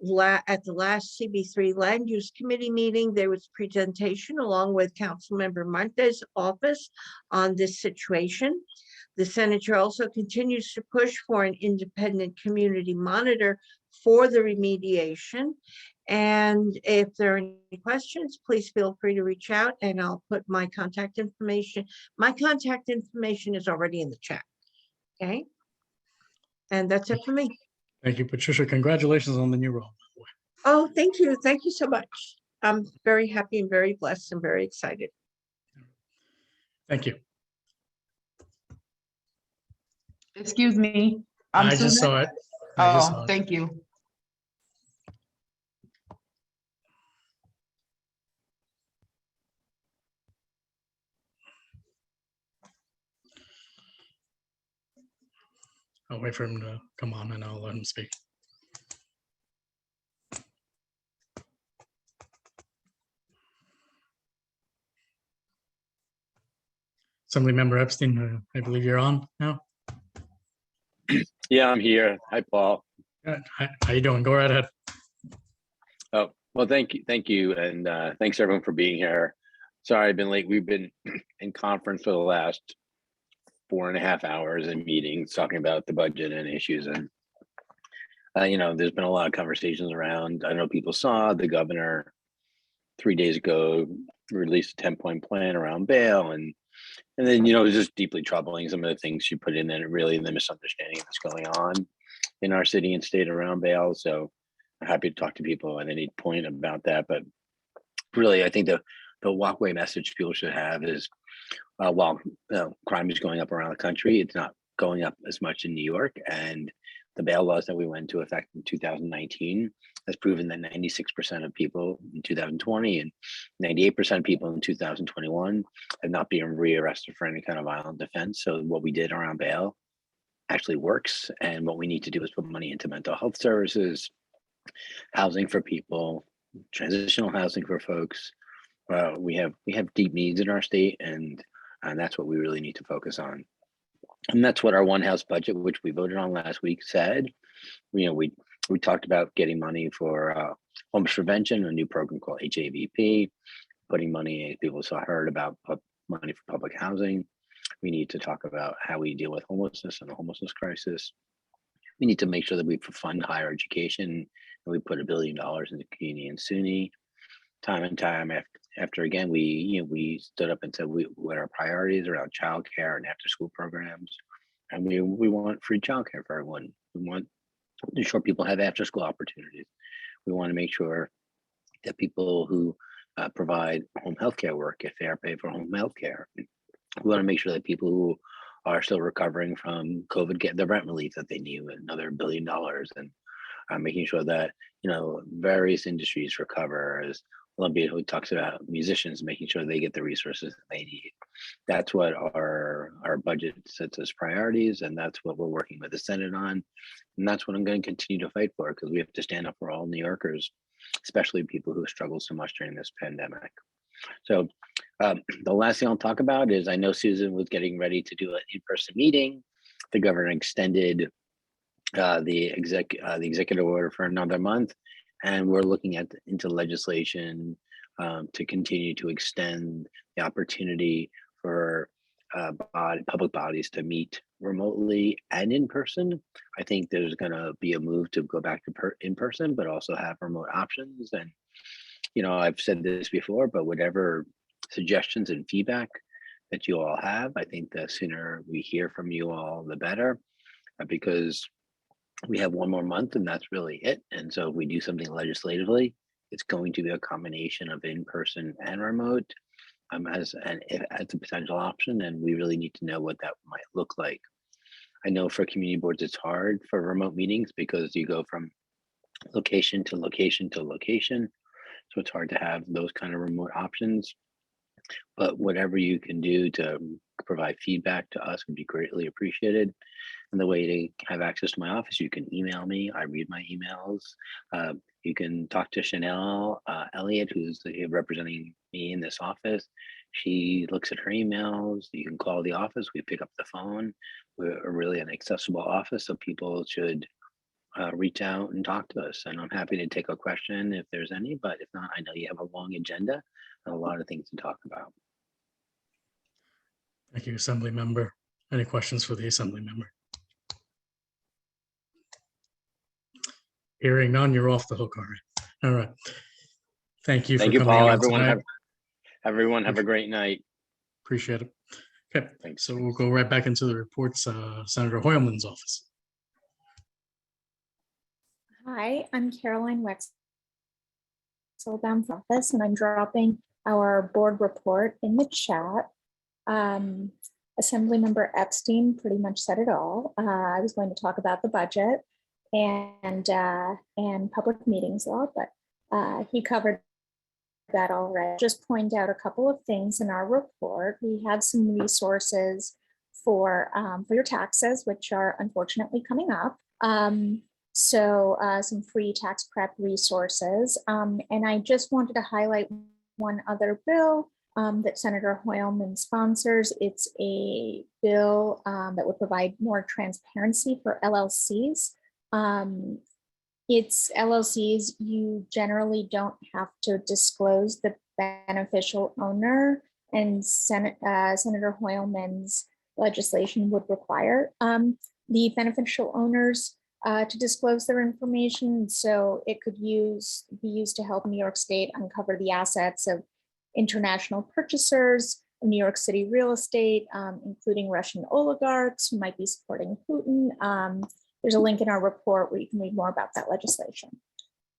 the last CB3 Land Use Committee meeting, there was presentation along with Councilmember Montes' office on this situation. The senator also continues to push for an independent community monitor for the remediation. And if there are any questions, please feel free to reach out, and I'll put my contact information. My contact information is already in the chat. Okay. And that's it for me. Thank you, Patricia. Congratulations on the new role. Oh, thank you. Thank you so much. I'm very happy and very blessed and very excited. Thank you. Excuse me. I just saw it. Thank you. I'll wait for him to come on and I'll let him speak. Assemblymember Epstein, I believe you're on now. Yeah, I'm here. Hi, Paul. Good. How you doing? Go right ahead. Oh, well, thank you. And thanks everyone for being here. Sorry, I've been late. We've been in conference for the last 4.5 hours in meetings talking about the budget and issues. And, there's been a lot of conversations around, I know people saw the governor 3 days ago released a 10-point plan around bail. And then, it was just deeply troubling, some of the things she put in there, really the misunderstanding that's going on in our city and state around bail. So I'm happy to talk to people at any point about that. But really, I think the the walkway message people should have is, while crime is going up around the country, it's not going up as much in New York. And the bail laws that we went into effect in 2019 has proven that 96% of people in 2020 and 98% of people in 2021 have not been rearrested for any kind of violent offense. So what we did around bail actually works. And what we need to do is put money into mental health services, housing for people, transitional housing for folks. We have deep needs in our state, and that's what we really need to focus on. And that's what our one house budget, which we voted on last week, said. You know, we talked about getting money for homeless prevention, a new program called HAVP, putting money, people heard about money for public housing. We need to talk about how we deal with homelessness and the homelessness crisis. We need to make sure that we fund higher education, and we put $1 billion into community and SUNY. Time and time after again, we stood up and said what our priorities around childcare and after school programs, and we want free childcare for everyone. We want to ensure people have after school opportunities. We want to make sure that people who provide home health care work get fair pay for home health care. We want to make sure that people who are still recovering from COVID get the rent relief that they need, another $1 billion, and making sure that various industries recover. As Olympia, who talks about musicians, making sure they get the resources that they need. That's what our budget sets as priorities, and that's what we're working with the Senate on. And that's what I'm going to continue to fight for, because we have to stand up for all New Yorkers, especially people who struggle so much during this pandemic. So the last thing I'll talk about is, I know Susan was getting ready to do an in-person meeting. The governor extended the executive order for another month. And we're looking into legislation to continue to extend the opportunity for public bodies to meet remotely and in person. I think there's going to be a move to go back to in person, but also have remote options. And I've said this before, but whatever suggestions and feedback that you all have, I think the sooner we hear from you all, the better, because we have one more month and that's really it. And so if we do something legislatively, it's going to be a combination of in-person and remote as a potential option. And we really need to know what that might look like. I know for community boards, it's hard for remote meetings because you go from location to location to location. So it's hard to have those kind of remote options. But whatever you can do to provide feedback to us would be greatly appreciated. And the way to have access to my office, you can email me. I read my emails. You can talk to Chanel Elliott, who's representing me in this office. She looks at her emails. You can call the office. We pick up the phone. We're really an accessible office, so people should reach out and talk to us. And I'm happy to take a question if there's any, but if not, I know you have a long agenda and a lot of things to talk about. Thank you, Assembly Member. Any questions for the Assembly Member? Hearing none, you're off the hook, all right. All right. Thank you for coming Paul. out tonight. Everyone have a great night. Appreciate it. Okay, thanks. So we'll go right back into the reports. Senator Hoyleman's office. Hi, I'm Caroline Wexelbaum's office, and I'm dropping our board report in the chat. Assemblymember Epstein pretty much said it all. I was going to talk about the budget and public meetings law, but he covered that already. Just point out a couple of things in our report. We have some resources for your taxes, which are unfortunately coming up. So some free tax prep resources. And I just wanted to highlight one other bill that Senator Hoyleman sponsors. It's a bill that would provide more transparency for LLCs. It's LLCs, you generally don't have to disclose the beneficial owner, and Senator Hoyleman's legislation would require the beneficial owners to disclose their information. So it could be used to help New York State uncover the assets of international purchasers of New York City real estate, including Russian oligarchs who might be supporting Putin. There's a link in our report where you can read more about that legislation.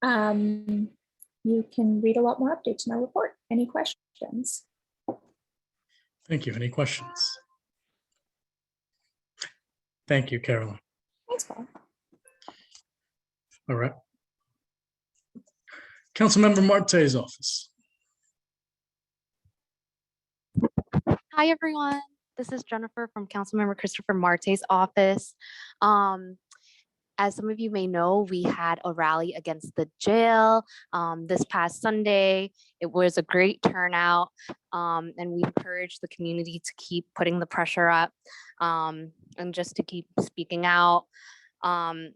You can read a lot more updates in our report. Any questions? questions. Thank you. Any questions? Thank you, Carolyn. Thanks, Paul. All right. Councilmember Marte's office. Hi, everyone. This is Jennifer from Councilmember Christopher Marte's office. As some of you may know, we had a rally against the jail this past Sunday. It was a great turnout, and we encourage the community to keep putting the pressure up and just to keep speaking out. And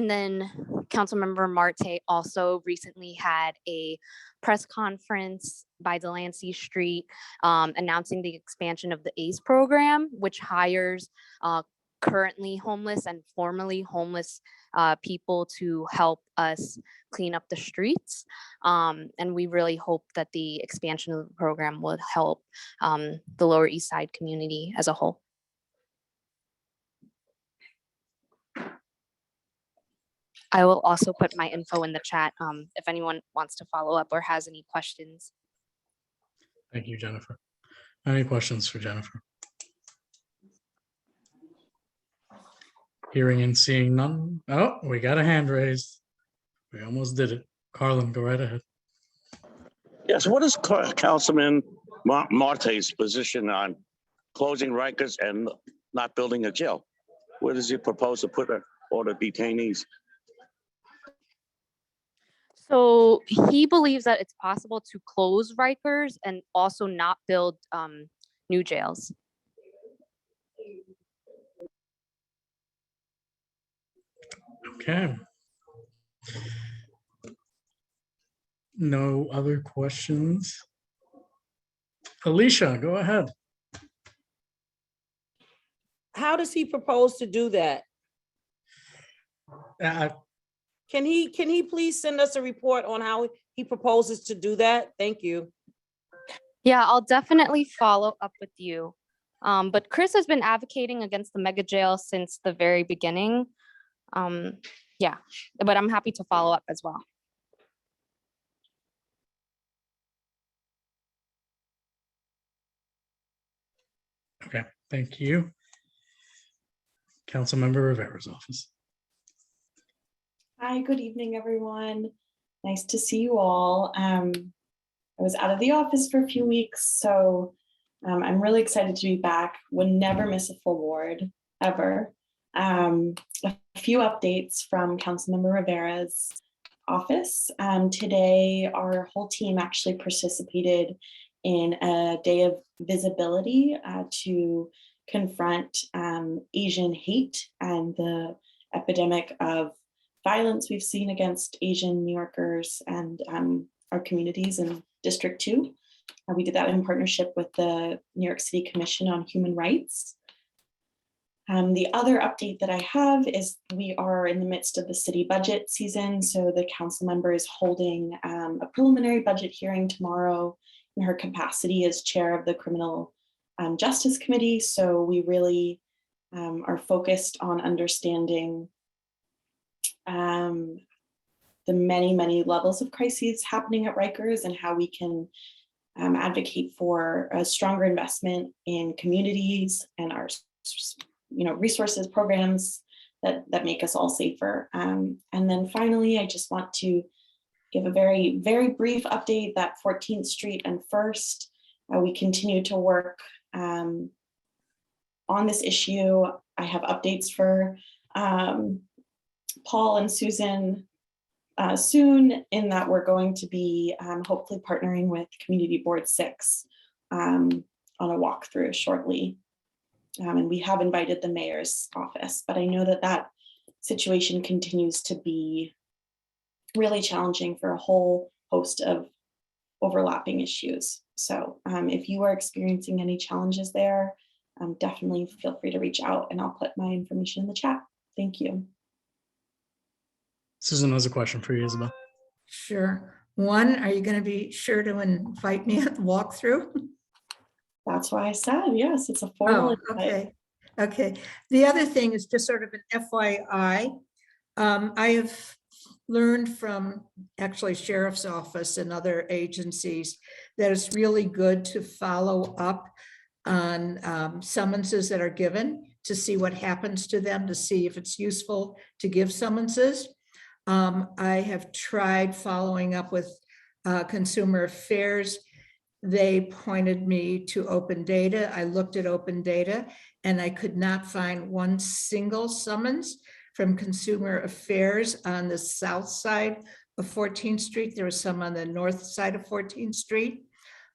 then Councilmember Marte also recently had a press conference by Delancey Street announcing the expansion of the ACE program, which hires currently homeless and formerly homeless people to help us clean up the streets. And we really hope that the expansion of the program would help the Lower East Side community as a whole. I will also put my info in the chat if anyone wants to follow up or has any questions. Thank you, Jennifer. Any questions for Jennifer? Hearing and seeing none. Oh, we got a hand raised. We almost did it. Carlin, go right ahead. Yes, what is Councilman Marte's position on closing Rikers and not building a jail? Where does he propose to put all the detainees? So he believes that it's possible to close Rikers and also not build new jails. Okay. No other questions? Alicia, go ahead. How does he propose to do that? Can he please send us a report on how he proposes to do that? Thank you. Yeah, I'll definitely follow up with you. But Chris has been advocating against the mega jail since the very beginning. Yeah, but I'm happy to follow up as well. Okay, thank you. Councilmember Rivera's office. Hi, good evening, everyone. Nice to see you all. I was out of the office for a few weeks, so I'm really excited to be back. Would never miss a full board, ever. A few updates from Councilmember Rivera's office. Today, our whole team actually participated in a day of visibility to confront Asian hate and the epidemic of violence we've seen against Asian New Yorkers and our communities in District 2. We did that in partnership with the New York City Commission on Human Rights. The other update that I have is we are in the midst of the city budget season. So the council member is holding a preliminary budget hearing tomorrow in her capacity as chair of the Criminal Justice Committee. So we really are focused on understanding the many levels of crises happening at Rikers and how we can advocate for a stronger investment in communities and our resources, programs that make us all safer. And then finally, I just want to give a very brief update that 14th Street and First, we continue to work on this issue. I have updates for Paul and Susan soon, in that we're going to be hopefully partnering with Community Board 6 on a walkthrough shortly. And we have invited the mayor's office, but I know that situation continues to be really challenging for a whole host of overlapping issues. So if you are experiencing any challenges there, definitely feel free to reach out and I'll put my information in the chat. Thank you. Susan has a question for you, Isabel. Sure. One, are you going to be sure to invite me at the walkthrough? That's why I said, yes, it's a formal invite. Okay. The other thing is just sort of an FYI. I have learned from actually sheriff's office and other agencies that it's really good to follow up on summonses that are given to see what happens to them, to see if it's useful to give summonses. I have tried following up with Consumer Affairs. They pointed me to open data. I looked at open data and I could not find one single summons from Consumer Affairs on the south side of 14th Street. There was some on the north side of 14th Street.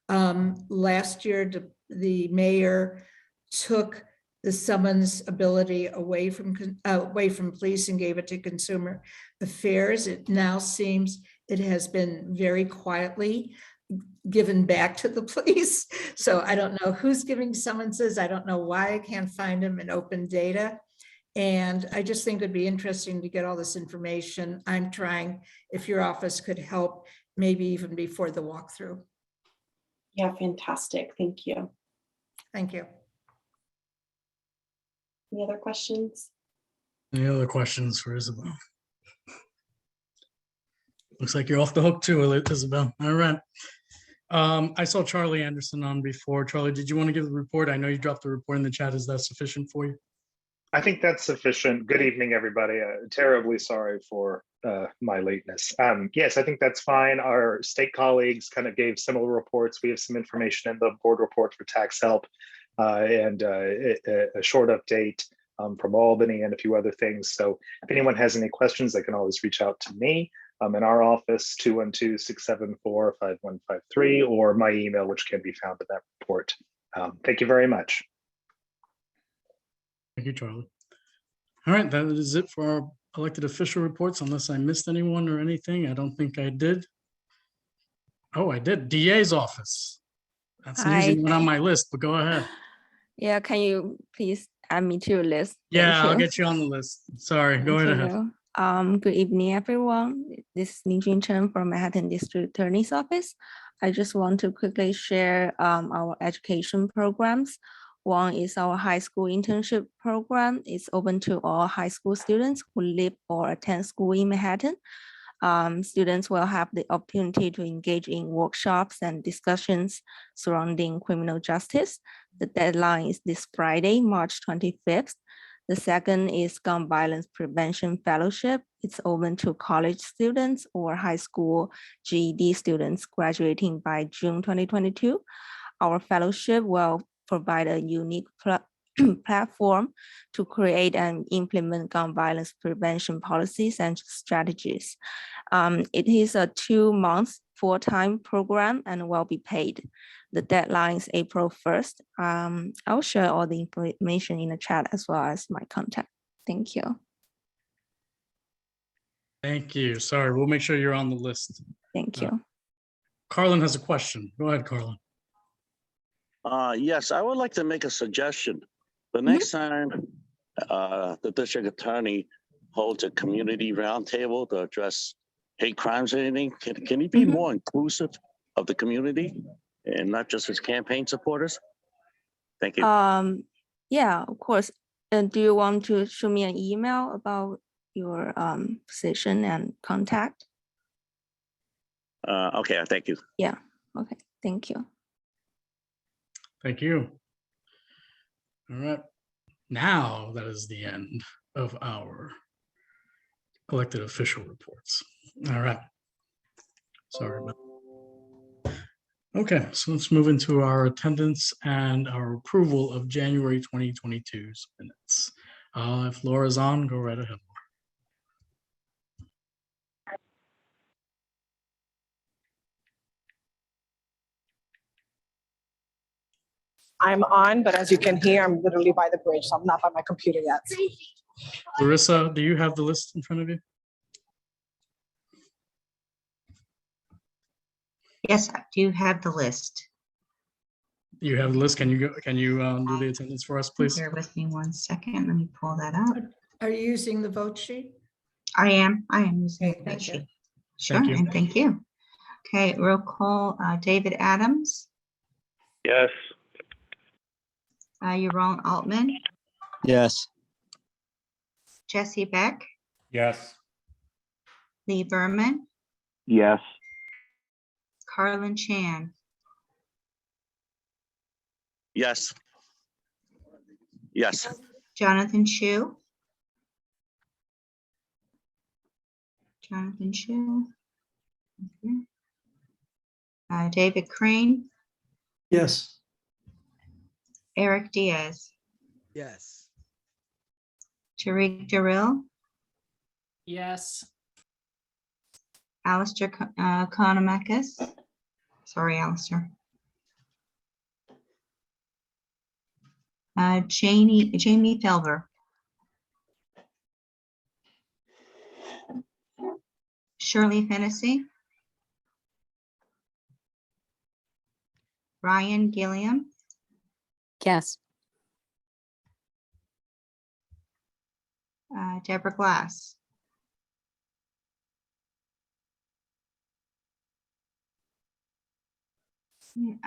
Last year, the mayor took the summons ability away from police and gave it to Consumer Affairs. It now seems it has been very quietly given back to the police. So I don't know who's giving summonses. I don't know why I can't find them in open data. And I just think it'd be interesting to get all this information. I'm trying, if your office could help, maybe even before the walkthrough. Yeah, fantastic. Thank you. Thank you. Any other questions? Any other questions for Isabel? Looks like you're off the hook too, Isabel. All right. I saw Charlie Anderson on before. Charlie, did you want to give the report? I know you dropped the report in the chat. Is that sufficient for you? I think that's sufficient. Good evening, everybody. Terribly sorry for my lateness. Yes, I think that's fine. Our state colleagues kind of gave similar reports. We have some information in the board report for tax help and a short update from Albany and a few other things. So if anyone has any questions, they can always reach out to me in our office, 212-674-5153, or my email, which can be found in that report. Thank you very much. Thank you, Charlie. All right, that is it for our elected official reports, unless I missed anyone or anything. I don't think I did. Oh, I did. DA's office. That's an easy one on my list, but go ahead. Yeah, can you please add me to your list? Yeah, I'll get you on the list. Sorry, go right ahead. Good evening, everyone. This is Ni Jun Chen from Manhattan District Attorney's Office. I just want to quickly share our education programs. One is our high school internship program. It's open to all high school students who live or attend school in Manhattan. Students will have the opportunity to engage in workshops and discussions surrounding criminal justice. The deadline is this Friday, March 25th. The second is Gun Violence Prevention Fellowship. It's open to college students or high school GED students graduating by June 2022. Our fellowship will provide a unique platform to create and implement gun violence prevention policies and strategies. It is a 2-month full-time program and will be paid. The deadline is April 1st. I'll share all the information in the chat as well as my contact. Thank you. Thank you. Sorry, we'll make sure you're on the list. Thank you. Carlin has a question. Go ahead, Carlin. Yes, I would like to make a suggestion. The next time the district attorney holds a community roundtable to address hate crimes or anything, can he be more inclusive of the community and not just his campaign supporters? Thank you. Yeah, of course. And do you want to show me an email about your position and contact? Okay, thank you. Yeah, okay, thank you. Thank you. All right. Now that is the end of our elected official reports. All right. Sorry about that. Okay, so let's move into our attendance and our approval of January 2022's minutes. If Laura's on, go right ahead. I'm on, but as you can hear, I'm literally by the bridge, so I'm not by my computer yet. Larissa, do you have the list in front of you? Yes, I do have the list. You have the list. Can you go? Can you do the attendance for us, please? Bear with me 1 second. Let me pull that up. Are you using the vote sheet? I am using the vote Thank you. sheet. Sure, Thank you. and thank you. Okay, roll call, David Adams, Yes. Yaron Altman, Yes. Jesse Beck, Yes. Lee Berman, Yes. Carlin Chan, Yes. Yes. Jonathan Chu. Jonathan Chu. Okay. David Crane, Yes. Eric Diaz, Yes. Tariq Darrell, Yes. Alistair Economicus. Sorry, Alistair. Jamie Felver. Shirley Hennessy. Ryan Gilliam, Yes. Deborah Glass.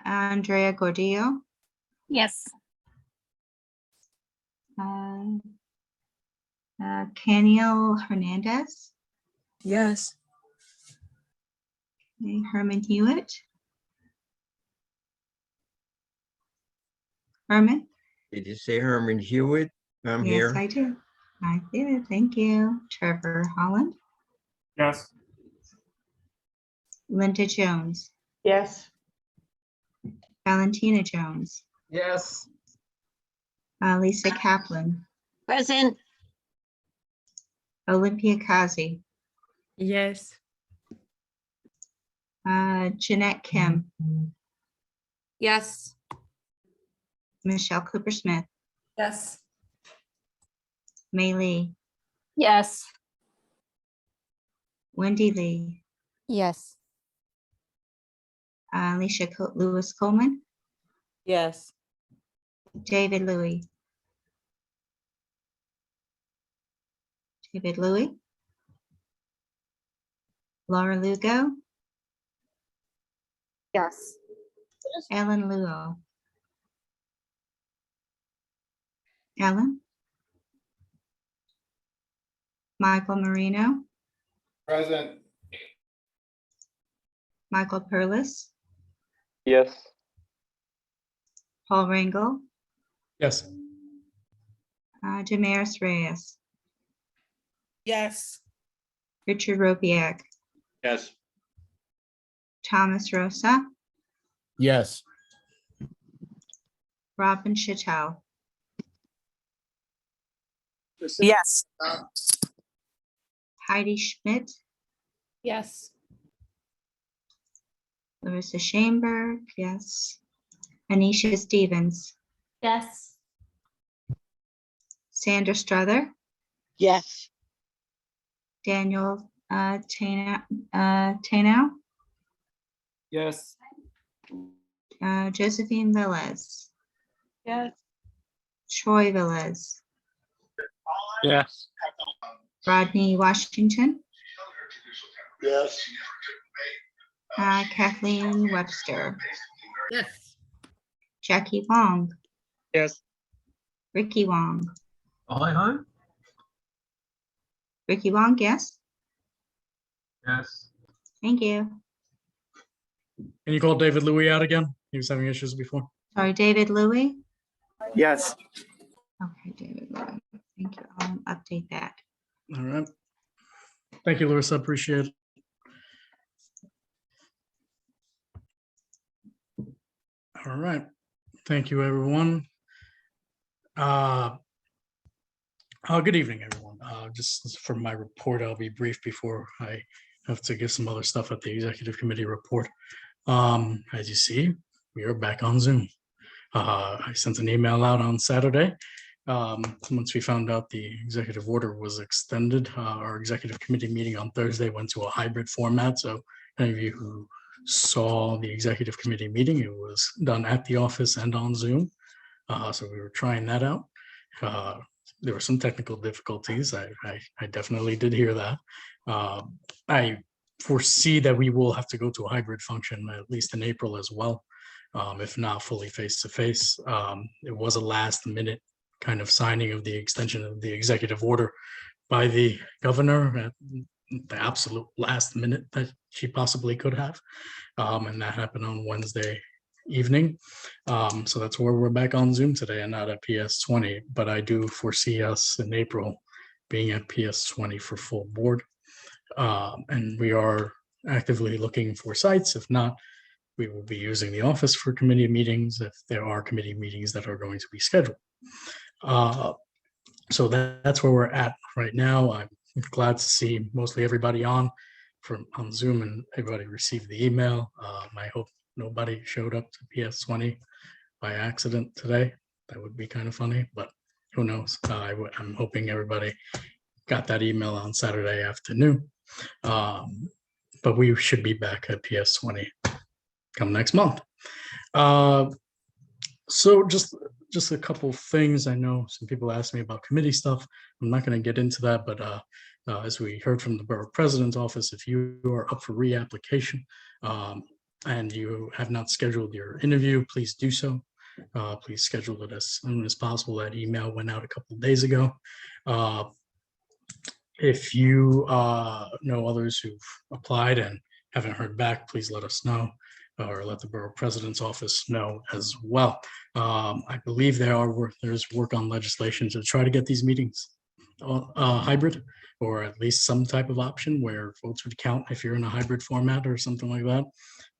Andrea Gordillo, Yes. Caniel Hernandez, Yes. okay, Herman Hewitt. Herman? Did you say Herman Hewitt? I'm Yes, here. I do. I did. Thank you. Trevor Holland, Yes. Linda Jones, Yes. Valentina Jones, Yes. Lisa Kaplan, Present. Olympia Kazi, Yes. Jeanette Kim, Yes. Michelle Cooper Smith, Yes. Mei Lee, Yes. Wendy Lee, Yes. Alicia Lewis Coleman, Yes. David Louis. David Louis. Laura Lugo, Yes. Ellen Luo. Ellen. Michael Marino, Present. Michael Perlis, Yes. Paul Rangel, Yes. Damaris Reyes, Yes. Richard Robiak, Yes. Thomas Rosa, Yes. Robin Chattel, Yes. Heidi Schmidt, Yes. Larissa Schoenberg, yes. Anisha Stevens, Yes. Sandra Struther, Yes. Daniel Tano, Yes. Josephine Velez, Yes. Troy Velez, Yes. Rodney Washington, Yes. Kathleen Webster, Yes. Jackie Wong, Yes. Ricky Wong, Hi. Ricky Wong, yes. Yes. Thank you. Can you call David Louis out again? He was having issues before. Sorry, David Louis. Yes. Okay, David Louis. Thank you. I'll update that. All right. Thank you, Larissa. Appreciate it. All right. Thank you, everyone. Good evening, everyone. Just for my report, I'll be brief before I have to give some other stuff at the executive committee report. As you see, we are back on Zoom. I sent an email out on Saturday. Once we found out the executive order was extended, our executive committee meeting on Thursday went to a hybrid format. So any of you who saw the executive committee meeting, it was done at the office and on Zoom. So we were trying that out. There were some technical difficulties. I definitely did hear that. I foresee that we will have to go to a hybrid function, at least in April as well, if not fully face-to-face. It was a last-minute kind of signing of the extension of the executive order by the governor the absolute last minute that she possibly could have. And that happened on Wednesday evening. So that's where we're back on Zoom today and not at PS20. But I do foresee us in April being at PS20 for full board. And we are actively looking for sites. If not, we will be using the office for committee meetings if there are committee meetings that are going to be scheduled. So that's where we're at right now. I'm glad to see mostly everybody on Zoom and everybody received the email. I hope nobody showed up to PS20 by accident today. That would be kind of funny, but who knows? I'm hoping everybody got that email on Saturday afternoon. But we should be back at PS20 come next month. So just a couple things. I know some people asked me about committee stuff. I'm not going to get into that, but as we heard from the Borough President's office, if you are up for reapplication and you have not scheduled your interview, please do so. Please schedule it as soon as possible. That email went out a couple of days ago. If you know others who've applied and haven't heard back, please let us know, or let the Borough President's office know as well. I believe there's work on legislation to try to get these meetings hybrid, or at least some type of option where votes would count if you're in a hybrid format or something like that.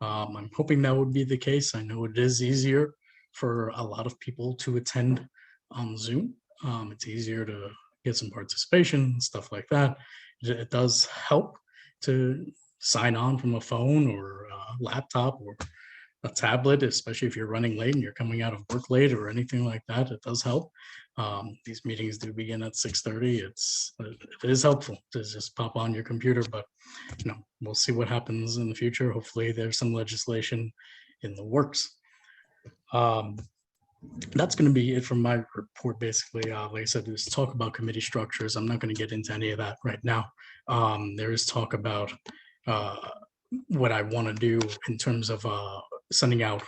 I'm hoping that would be the case. I know it is easier for a lot of people to attend on Zoom. It's easier to get some participation, stuff like that. It does help to sign on from a phone or a laptop or a tablet, especially if you're running late and you're coming out of work late or anything like that. It does help. These meetings do begin at 6:30. It is helpful to just pop on your computer, but we'll see what happens in the future. Hopefully there's some legislation in the works. That's going to be it from my report, basically. Like I said, there's talk about committee structures. I'm not going to get into any of that right now. There is talk about what I want to do in terms of sending out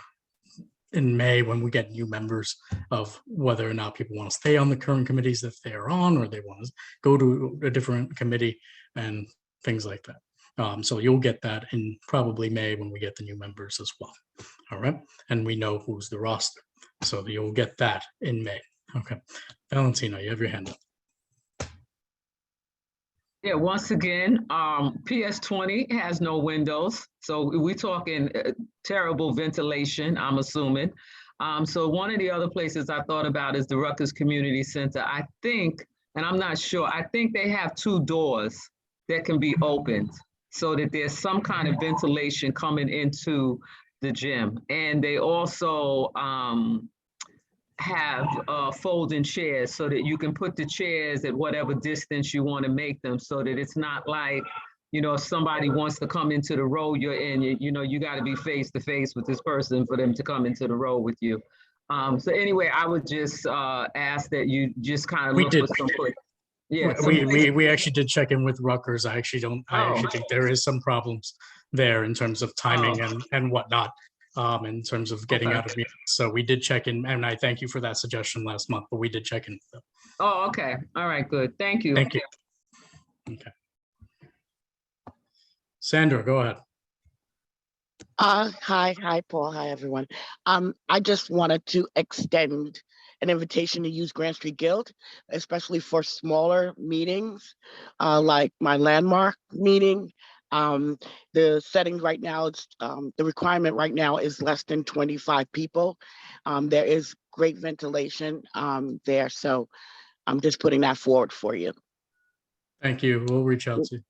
in May when we get new members of whether or not people want to stay on the current committees if they are on, or they want to go to a different committee and things like that. So you'll get that in probably May when we get the new members as well. All right. And we know who's the roster. So you'll get that in May. Okay. Valentina, you have your hand up. Yeah, once again, PS20 has no windows. So we're talking terrible ventilation, I'm assuming. So one of the other places I thought about is the Rutgers Community Center. I think, and I'm not sure, I think they have 2 doors that can be opened so that there's some kind of ventilation coming into the gym. And they also have folding chairs so that you can put the chairs at whatever distance you want to make them, so that it's not like, if somebody wants to come into the row you're in, you got to be face to face with this person for them to come into the row with you. So anyway, I would just ask that you just kind of look for some place. Yeah, we actually did check in with Rutgers. I actually think there is some problems there in terms of timing and whatnot. In terms of getting out of meetings. So we did check in, and I thank you for that suggestion last month, but we did check in with them. Oh, okay. All right, good. Thank you. Thank you. Okay. Sandra, go ahead. Hi, Paul. Hi, everyone. I just wanted to extend an invitation to use Grand Street Guild, especially for smaller meetings, like my landmark meeting. The setting right now, the requirement right now is less than 25 people. There is great ventilation there, so I'm just putting that forward for you. Thank you. We'll reach out to you.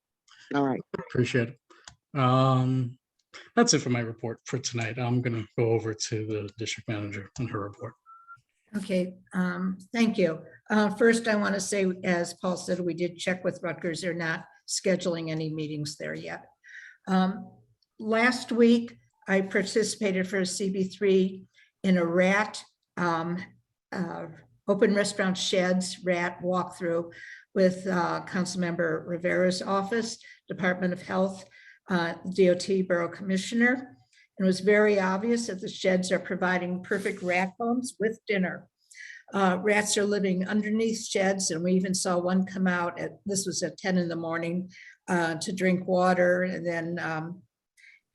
All right. Appreciate it. That's it for my report for tonight. I'm going to go over to the district manager and her report. Okay, thank you. First, I want to say, as Paul said, we did check with Rutgers. They're not scheduling any meetings there yet. Last week, I participated for a CB3 in a RAT, open restaurant sheds, RAT walkthrough with Councilmember Rivera's office, Department of Health, DOT Borough Commissioner. It was very obvious that the sheds are providing perfect rat homes with dinner. Rats are living underneath sheds, and we even saw one come out this was at 10 in the morning to drink water. And then,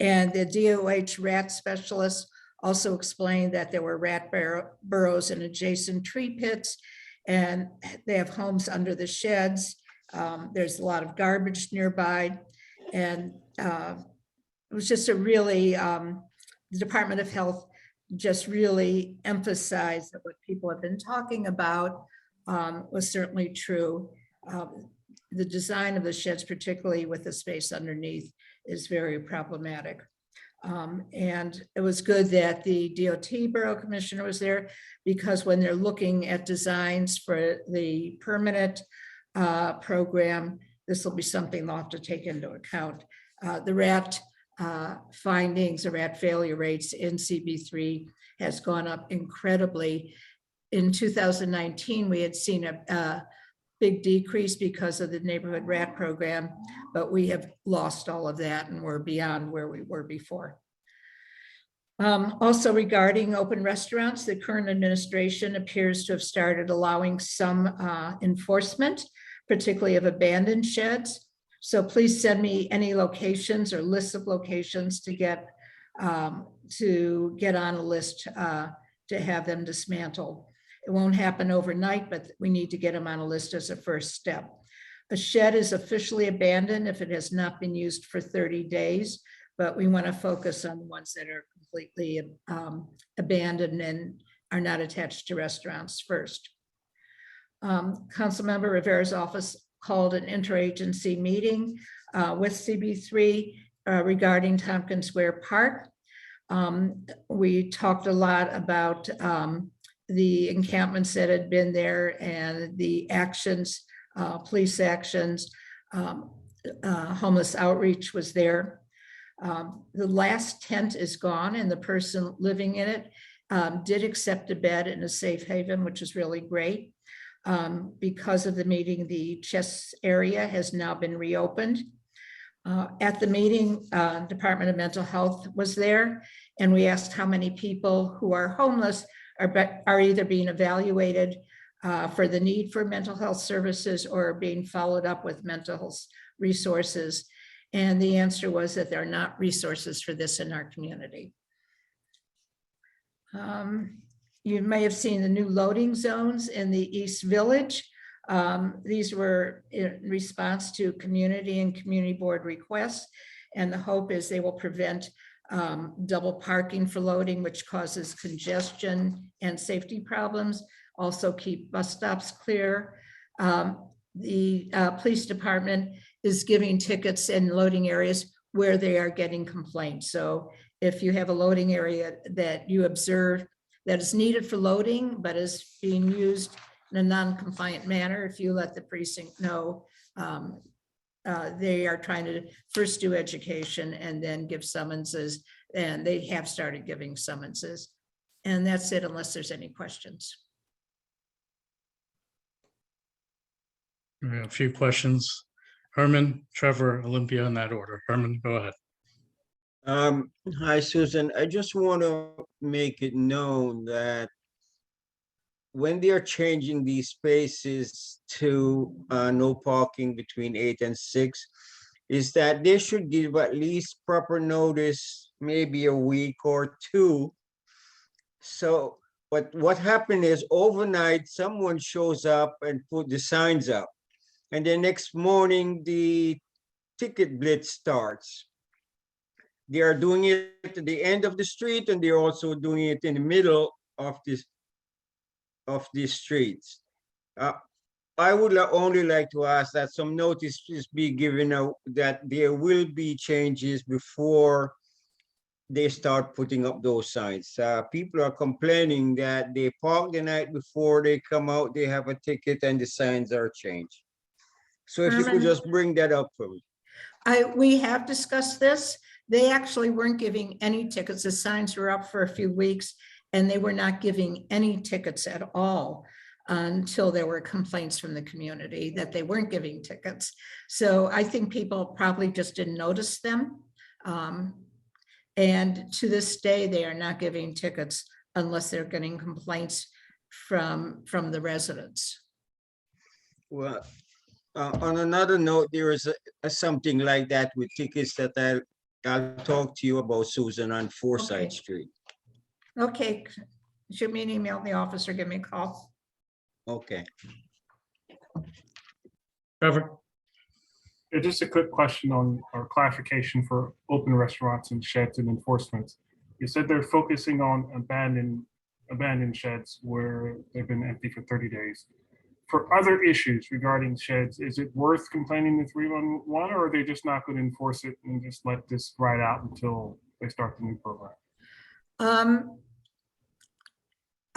and the DOH rat specialist also explained that there were rat burrows in adjacent tree pits, and they have homes under the sheds. There's a lot of garbage nearby, and it was just a really, the Department of Health just really emphasized that what people have been talking about was certainly true. The design of the sheds, particularly with the space underneath, is very problematic. And it was good that the DOT Borough Commissioner was there, because when they're looking at designs for the permanent program, this will be something they'll have to take into account. The rat findings, the rat failure rates in CB3 has gone up incredibly. In 2019, we had seen a big decrease because of the neighborhood rat program, but we have lost all of that and we're beyond where we were before. Also regarding open restaurants, the current administration appears to have started allowing some enforcement, particularly of abandoned sheds. So please send me any locations or lists of locations to get on a list to have them dismantled. It won't happen overnight, but we need to get them on a list as a first step. A shed is officially abandoned if it has not been used for 30 days, but we want to focus on the ones that are completely abandoned and are not attached to restaurants first. Councilmember Rivera's office called an interagency meeting with CB3 regarding Tompkins Square Park. We talked a lot about the encampments that had been there and the actions, police actions, homeless outreach was there. The last tent is gone and the person living in it did accept a bed in a safe haven, which is really great. Because of the meeting, the chess area has now been reopened. At the meeting, Department of Mental Health was there, and we asked how many people who are homeless are either being evaluated for the need for mental health services or being followed up with mental health resources. And the answer was that there are not resources for this in our community. You may have seen the new loading zones in the East Village. These were in response to community and community board requests. And the hope is they will prevent double parking for loading, which causes congestion and safety problems. Also keep bus stops clear. The police department is giving tickets in loading areas where they are getting complaints. So if you have a loading area that you observe that is needed for loading, but is being used in a non-compliant manner, if you let the precinct know, they are trying to first do education and then give summonses, and they have started giving summonses. And that's it, unless there's any questions. We have a few questions. Herman, Trevor, Olympia, in that order. Herman, go ahead. Hi, Susan. I just want to make it known that when they are changing these spaces to no parking between 8 and 6, is that they should give at least proper notice, maybe a week or two. So, but what happened is overnight, someone shows up and put the signs up. And the next morning, the ticket blitz starts. They are doing it at the end of the street, and they're also doing it in the middle of these streets. I would only like to ask that some notice be given out that there will be changes before they start putting up those signs. People are complaining that they park the night before they come out, they have a ticket and the signs are changed. So if you could just bring that up for me. We have discussed this. They actually weren't giving any tickets. The signs were up for a few weeks and they were not giving any tickets at all until there were complaints from the community that they weren't giving tickets. So I think people probably just didn't notice them. And to this day, they are not giving tickets unless they're getting complaints from the residents. Well, on another note, there is something like that with tickets that I'll talk to you about, Susan, on Forsyth Okay. Street. Okay, shoot me an email in the office or give me a call. Okay. Trevor? Yeah, just a quick question on or clarification for open restaurants and sheds and enforcement. You said they're focusing on abandoned sheds where they've been empty for 30 days. For other issues regarding sheds, is it worth complaining to 311, or are they just not going to enforce it and just let this ride out until they start the new program?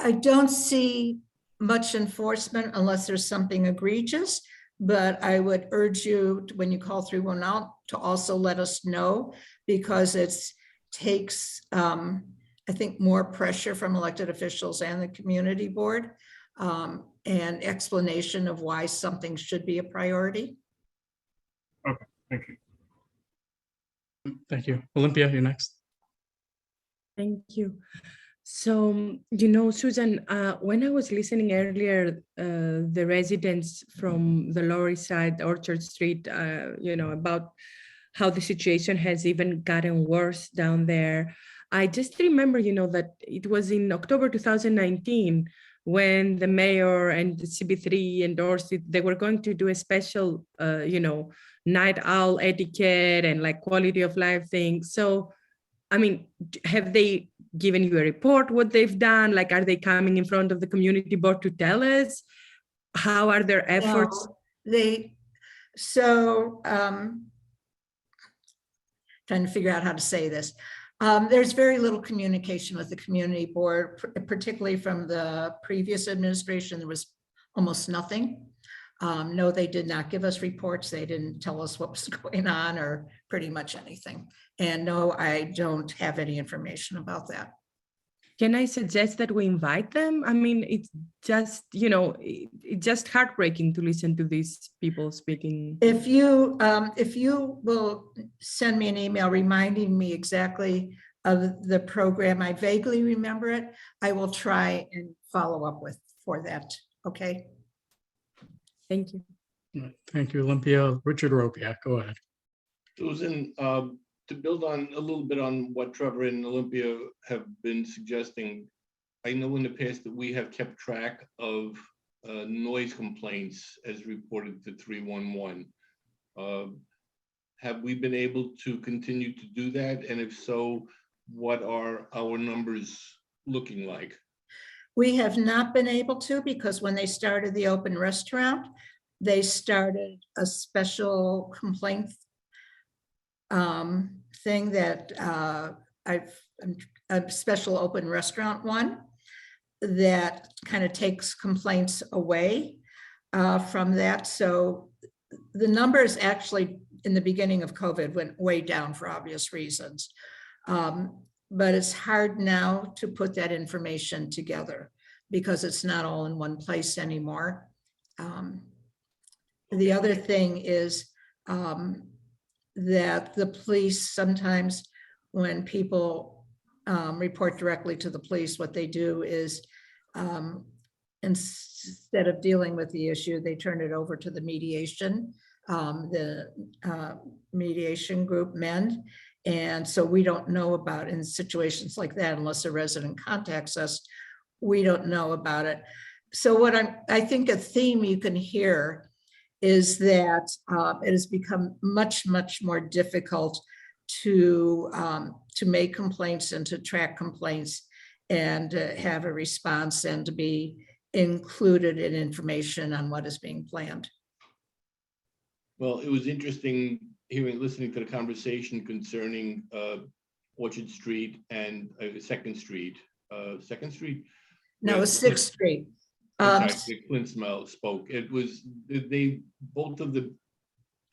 I don't see much enforcement unless there's something egregious, but I would urge you, when you call 311, to also let us know, because it takes, I think, more pressure from elected officials and the community board, and explanation of why something should be a priority. Okay, thank you. Thank you. Olympia, you're next. Thank you. So, Susan, when I was listening earlier, the residents from the Lower East Side, Orchard Street, about how the situation has even gotten worse down there. I just remember, that it was in October 2019 when the mayor and the CB3 endorsed it. They were going to do a special, night owl etiquette and like quality of life thing. So, I mean, have they given you a report what they've done? Like, are they coming in front of the community board to tell us? How are their efforts? No, trying to figure out how to say this. There's very little communication with the community board, particularly from the previous administration. There was almost nothing. No, they did not give us reports. They didn't tell us what was going on or pretty much anything. And no, I don't have any information about that. Can I suggest that we invite them? I mean, it's just, it's just heartbreaking to listen to these people speaking. If you will send me an email reminding me exactly of the program, I vaguely remember it, I will try and follow up for that. Okay. Thank you. Thank you, Olympia. Richard Ropiak, go ahead. Susan, to build on a little bit on what Trevor and Olympia have been suggesting, I know in the past that we have kept track of noise complaints as reported to 311. Have we been able to continue to do that? And if so, what are our numbers looking like? We have not been able to, because when they started the open restaurant, they started a special complaint thing that a special open restaurant one that kind of takes complaints away from that. So the numbers actually in the beginning of COVID went way down for obvious reasons. But it's hard now to put that information together because it's not all in one place anymore. The other thing is that the police sometimes, when people report directly to the police, what they do is instead of dealing with the issue, they turn it over to the mediation group, MEND. And so we don't know about, in situations like that, unless a resident contacts us, we don't know about it. So what I think a theme you can hear is that it has become much, much more difficult to make complaints and to track complaints and have a response and to be included in information on what is being planned. Well, it was interesting listening to the conversation concerning Orchard Street and Second Street. Second Street? No, Yeah, 6th Street. Clint Smeltzer spoke. It was both of the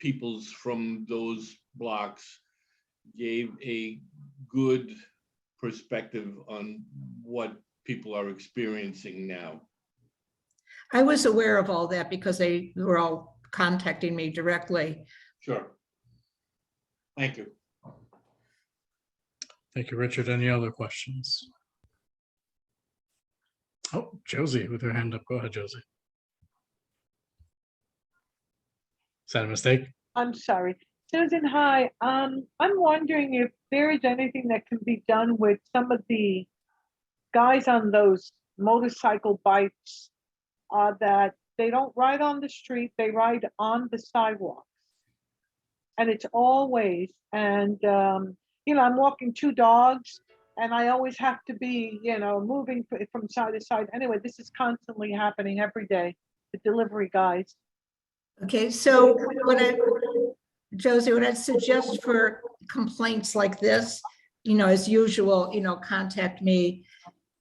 peoples from those blocks gave a good perspective on what people are experiencing now. I was aware of all that because they were all contacting me directly. Sure. Thank you. Thank you, Richard. Any other questions? Oh, Josie with her hand up. Go ahead, Josie. Is that a mistake? I'm sorry. Susan, hi. I'm wondering if there is anything that can be done with some of the guys on those motorcycle bikes that they don't ride on the street, they ride on the sidewalks. And it's always, and you know, I'm walking two dogs and I always have to be, you know, moving from side to side. Anyway, this is constantly happening every day, the delivery guys. Okay, so Josie, what I'd suggest for complaints like this, you know, as usual, you know, contact me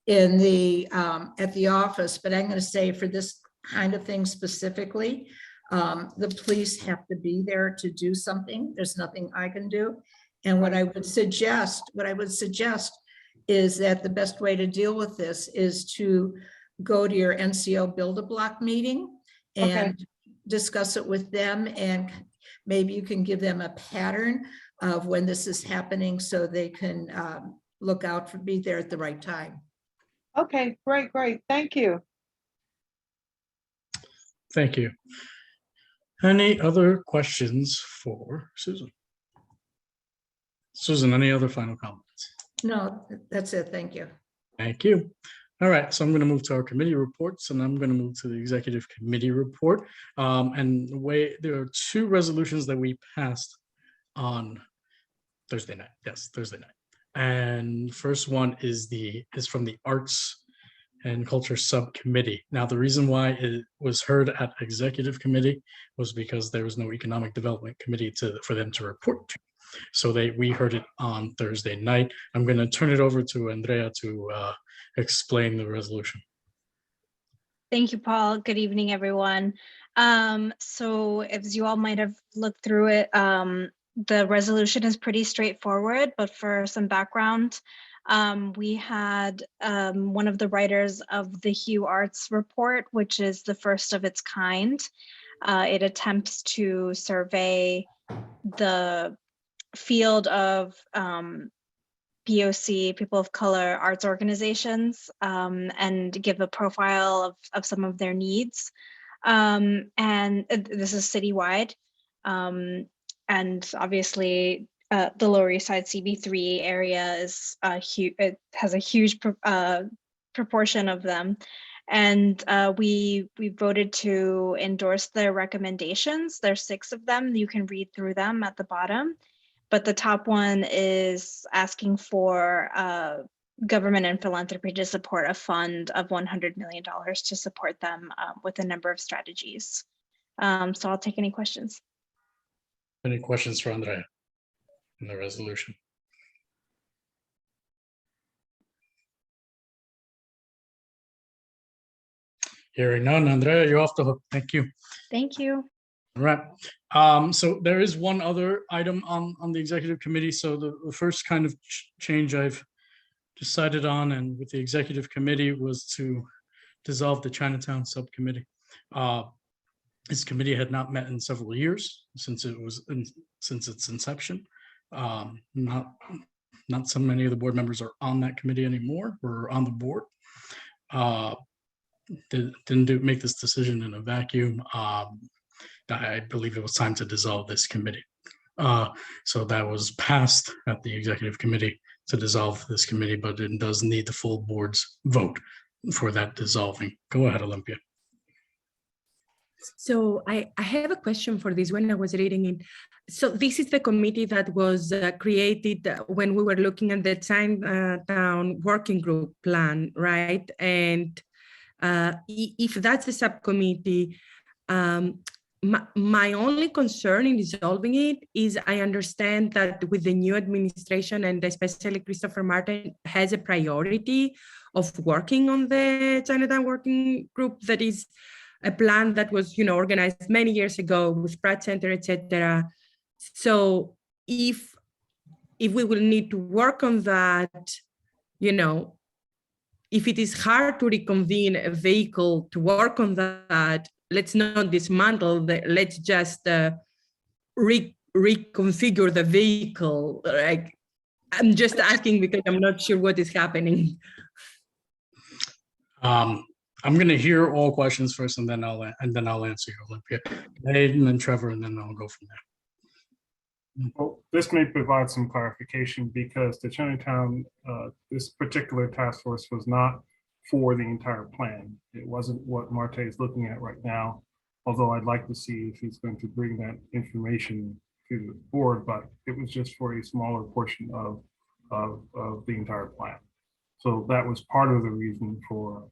in the at the office, but I'm going to say for this kind of thing specifically, the police have to be there to do something. There's nothing I can do. And what I would suggest is that the best way to deal with this is to go to your NCO Build-A-Block meeting and discuss it with them, and maybe you can give them a pattern of when this is happening so they can look out for, be there at the right time. Okay, great. Thank you. Thank you. Any other questions for Susan? Susan, any other final comments? No, that's it. Thank you. Thank you. All right, so I'm going to move to our committee reports, and I'm going to move to the executive committee report. And the way there are two resolutions that we passed on Thursday night. Yes, Thursday night. And first one is from the Arts and Culture Subcommittee. Now, the reason why it was heard at executive committee was because there was no economic development committee for them to report to. So we heard it on Thursday night. I'm going to turn it over to Andrea to explain the resolution. Thank you, Paul. Good evening, everyone. So as you all might have looked through it, the resolution is pretty straightforward, but for some background, we had one of the writers of the Hugh Arts Report, which is the first of its kind. It attempts to survey the field of POC, people of color arts organizations, and give a profile of some of their needs. And this is citywide. And obviously the Lower East Side CB3 area is huge. It has a huge proportion of them. And we voted to endorse their recommendations. There's 6 of them. You can read through them at the bottom. But the top one is asking for government and philanthropy to support a fund of $100 million to support them with a number of strategies. So I'll take any questions. Any questions for Andrea in the resolution? Hearing none, Andrea, you're off the hook. Thank you. Thank you. All right. So there is one other item on the executive committee. So the first kind of change I've decided on and with the executive committee was to dissolve the Chinatown subcommittee. This committee had not met in several years since its inception. Not so many of the board members are on that committee anymore, or on the board. Didn't make this decision in a vacuum. I believe it was time to dissolve this committee. So that was passed at the executive committee to dissolve this committee, but it does need the full board's vote for that dissolving. Go ahead, Olympia. So I have a question for this when I was reading it. So this is the committee that was created when we were looking at the Chinatown working group plan, right? And if that's the subcommittee, my only concern in dissolving it is I understand that with the new administration and especially Christopher Martin has a priority of working on the Chinatown working group. That is a plan that was, organized many years ago with Pratt Center, etc. So if we will need to work on that, if it is hard to reconvene a vehicle to work on that, let's not dismantle that. Let's just reconfigure the vehicle. Like, I'm just asking because I'm not sure what is happening. I'm going to hear all questions first, and then I'll answer you, Olympia. And then Trevor, and then I'll go from there. Well, this may provide some clarification because the Chinatown, this particular task force was not for the entire plan. It wasn't what Marte is looking at right now, although I'd like to see if he's going to bring that information to the board, but it was just for a smaller portion of the entire plan. So that was part of the reason for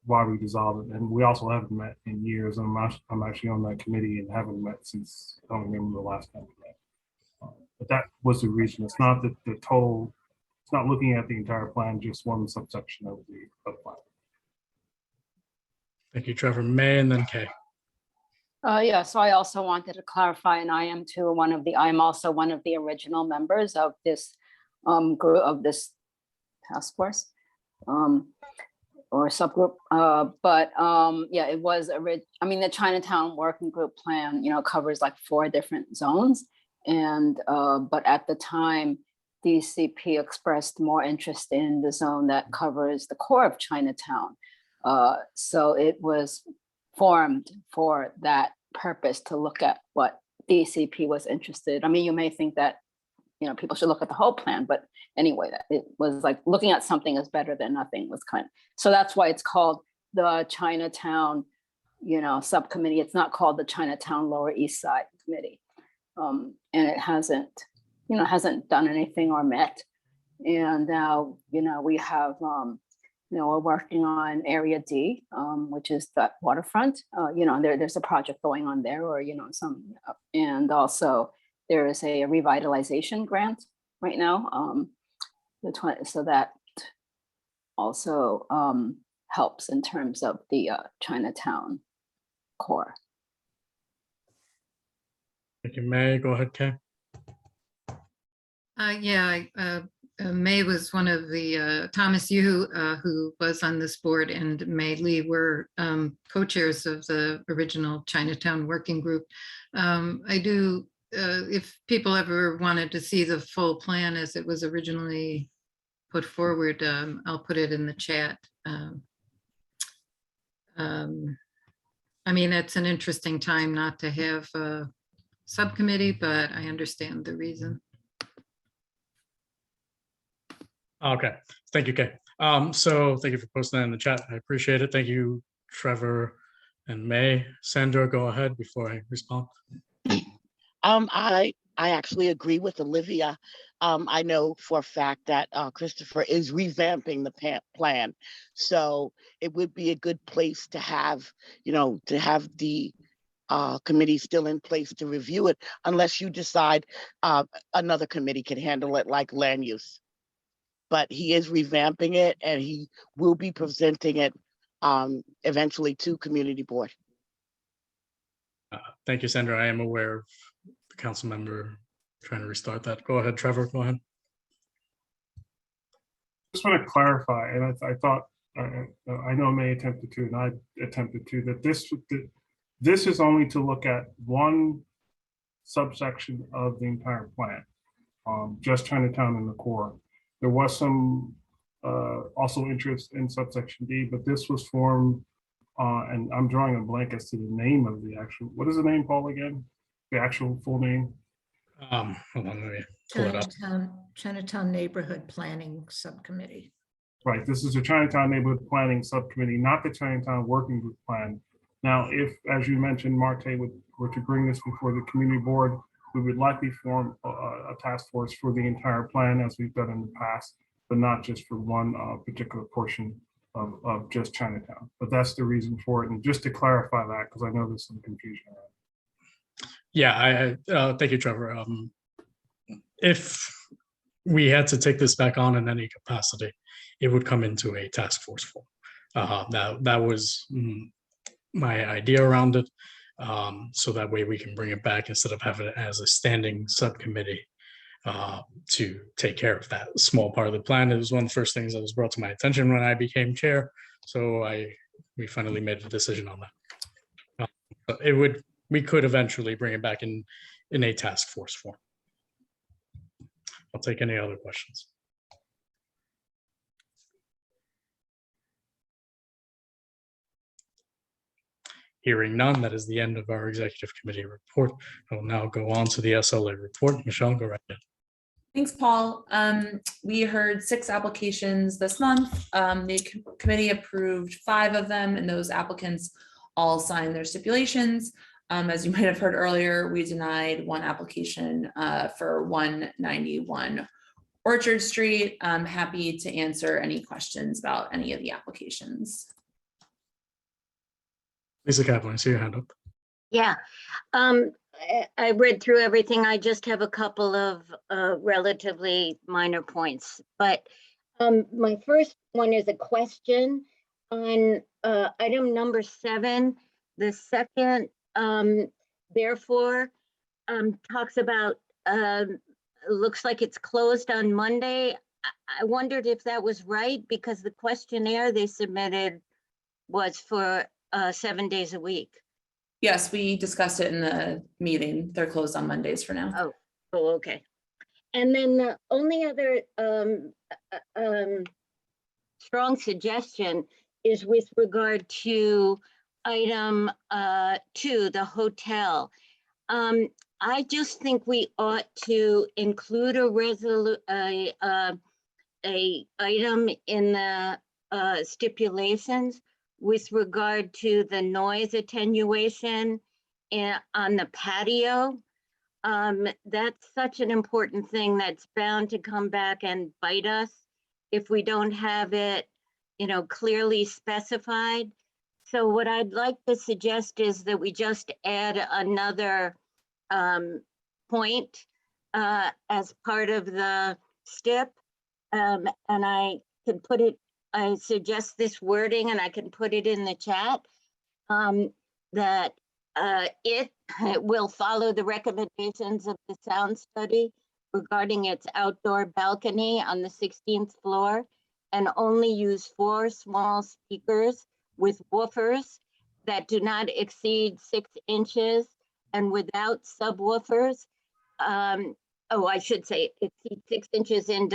why we dissolved it. And we also haven't met in years. I'm actually on that committee and haven't met since, I don't remember the last time we met. But that was the reason. It's not that the total, it's not looking at the entire plan, just one subsection of the plan. Thank you, Trevor. May, and then Kay. Yeah, so I also wanted to clarify, and I am also one of the original members of this group, of this task force or subgroup. But yeah, it was the Chinatown Working Group plan, covers like 4 different zones. And but at the time, DCP expressed more interest in the zone that covers the core of Chinatown. So it was formed for that purpose, to look at what DCP was interested. I mean, you may think that, people should look at the whole plan, but anyway, that it was like looking at something is better than nothing was so that's why it's called the Chinatown, subcommittee. It's not called the Chinatown Lower East Side Committee. And it hasn't done anything or met. And now, we have, we're working on Area D, which is the waterfront. There's a project going on there, or and also there is a revitalization grant right now. So that also helps in terms of the Chinatown core. Thank you, May. Go ahead, Kay. May was one of the, Thomas Yu, who was on this board, and May Lee were co-chairs of the original Chinatown Working Group. If people ever wanted to see the full plan as it was originally put forward, I'll put it in the chat. It's an interesting time not to have a subcommittee, but I understand the reason. Okay, thank you, Kay. So thank you for posting that in the chat. I appreciate it. Thank you, Trevor and May. Sandra, go ahead before I respond. I actually agree with Olivia. I know for a fact that Christopher is revamping the plan. So it would be a good place to have, the committee still in place to review it, unless you decide another committee can handle it, like land use. But he is revamping it, and he will be presenting it eventually to community board. Thank you, Sandra. I am aware of the council member trying to restart that. Go ahead, Trevor, go ahead. Just want to clarify, and I thought, I know May attempted to, and I attempted to, that this is only to look at one subsection of the entire plan, just Chinatown and the core. There was some also interest in subsection D, but this was formed, and I'm drawing a blank as to the name of the actual, what is the name, Paul, again? The actual full name? Hold on, let me pull it up. Chinatown Neighborhood Planning Subcommittee. Right, this is the Chinatown Neighborhood Planning Subcommittee, not the Chinatown Working Group Plan. Now, if, as you mentioned, Marte were to bring this before the community board, we would likely form a task force for the entire plan, as we've done in the past, but not just for one particular portion of just Chinatown. But that's the reason for it. And just to clarify that, because I know there's some confusion around. Yeah, thank you, Trevor. If we had to take this back on in any capacity, it would come into a task force form. That was my idea around it. So that way we can bring it back instead of having it as a standing subcommittee to take care of that small part of the plan. It was one of the first things that was brought to my attention when I became chair. So we finally made a decision on that. We could eventually bring it back in a task force form. I'll take any other questions. Hearing none, that is the end of our executive committee report. I will now go on to the SLA report. Michelle, go right ahead. Thanks, Paul. We heard 6 applications this month. The committee approved 5 of them, and those applicants all signed their stipulations. As you might have heard earlier, we denied 1 application for 191 Orchard Street. I'm happy to answer any questions about any of the applications. Lisa Kaplan, I see your hand up. Yeah, I read through everything. I just have a couple of relatively minor points. But my first one is a question on item number 7. The second, therefore, talks about, looks like it's closed on Monday. I wondered if that was right, because the questionnaire they submitted was for 7 days a week. Yes, we discussed it in the meeting. They're closed on Mondays for now. Oh, okay. And then the only other strong suggestion is with regard to item 2, the hotel. I just think we ought to include a item in the stipulations with regard to the noise attenuation on the patio. That's such an important thing that's bound to come back and bite us if we don't have it, clearly specified. So what I'd like to suggest is that we just add another point as part of the stip, and I can put it, I suggest this wording, and I can put it in the chat, that it will follow the recommendations of the sound study regarding its outdoor balcony on the 16th floor, and only use 4 small speakers with woofers that do not exceed 6 inches and without subwoofers. I should say exceed 6 inches in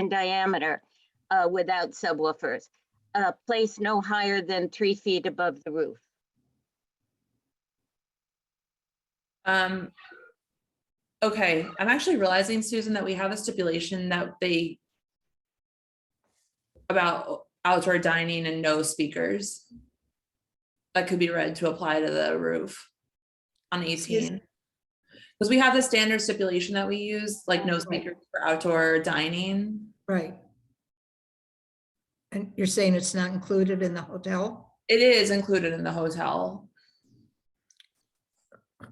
diameter. Without subwoofers, placed no higher than 3 feet above the roof. Okay, I'm actually realizing, Susan, that we have a stipulation that about outdoor dining and no speakers that could be read to apply to the roof on 18. Because we have the standard stipulation that we use, like no speakers for outdoor dining. Right. And you're saying it's not included in the hotel? It is included in the hotel.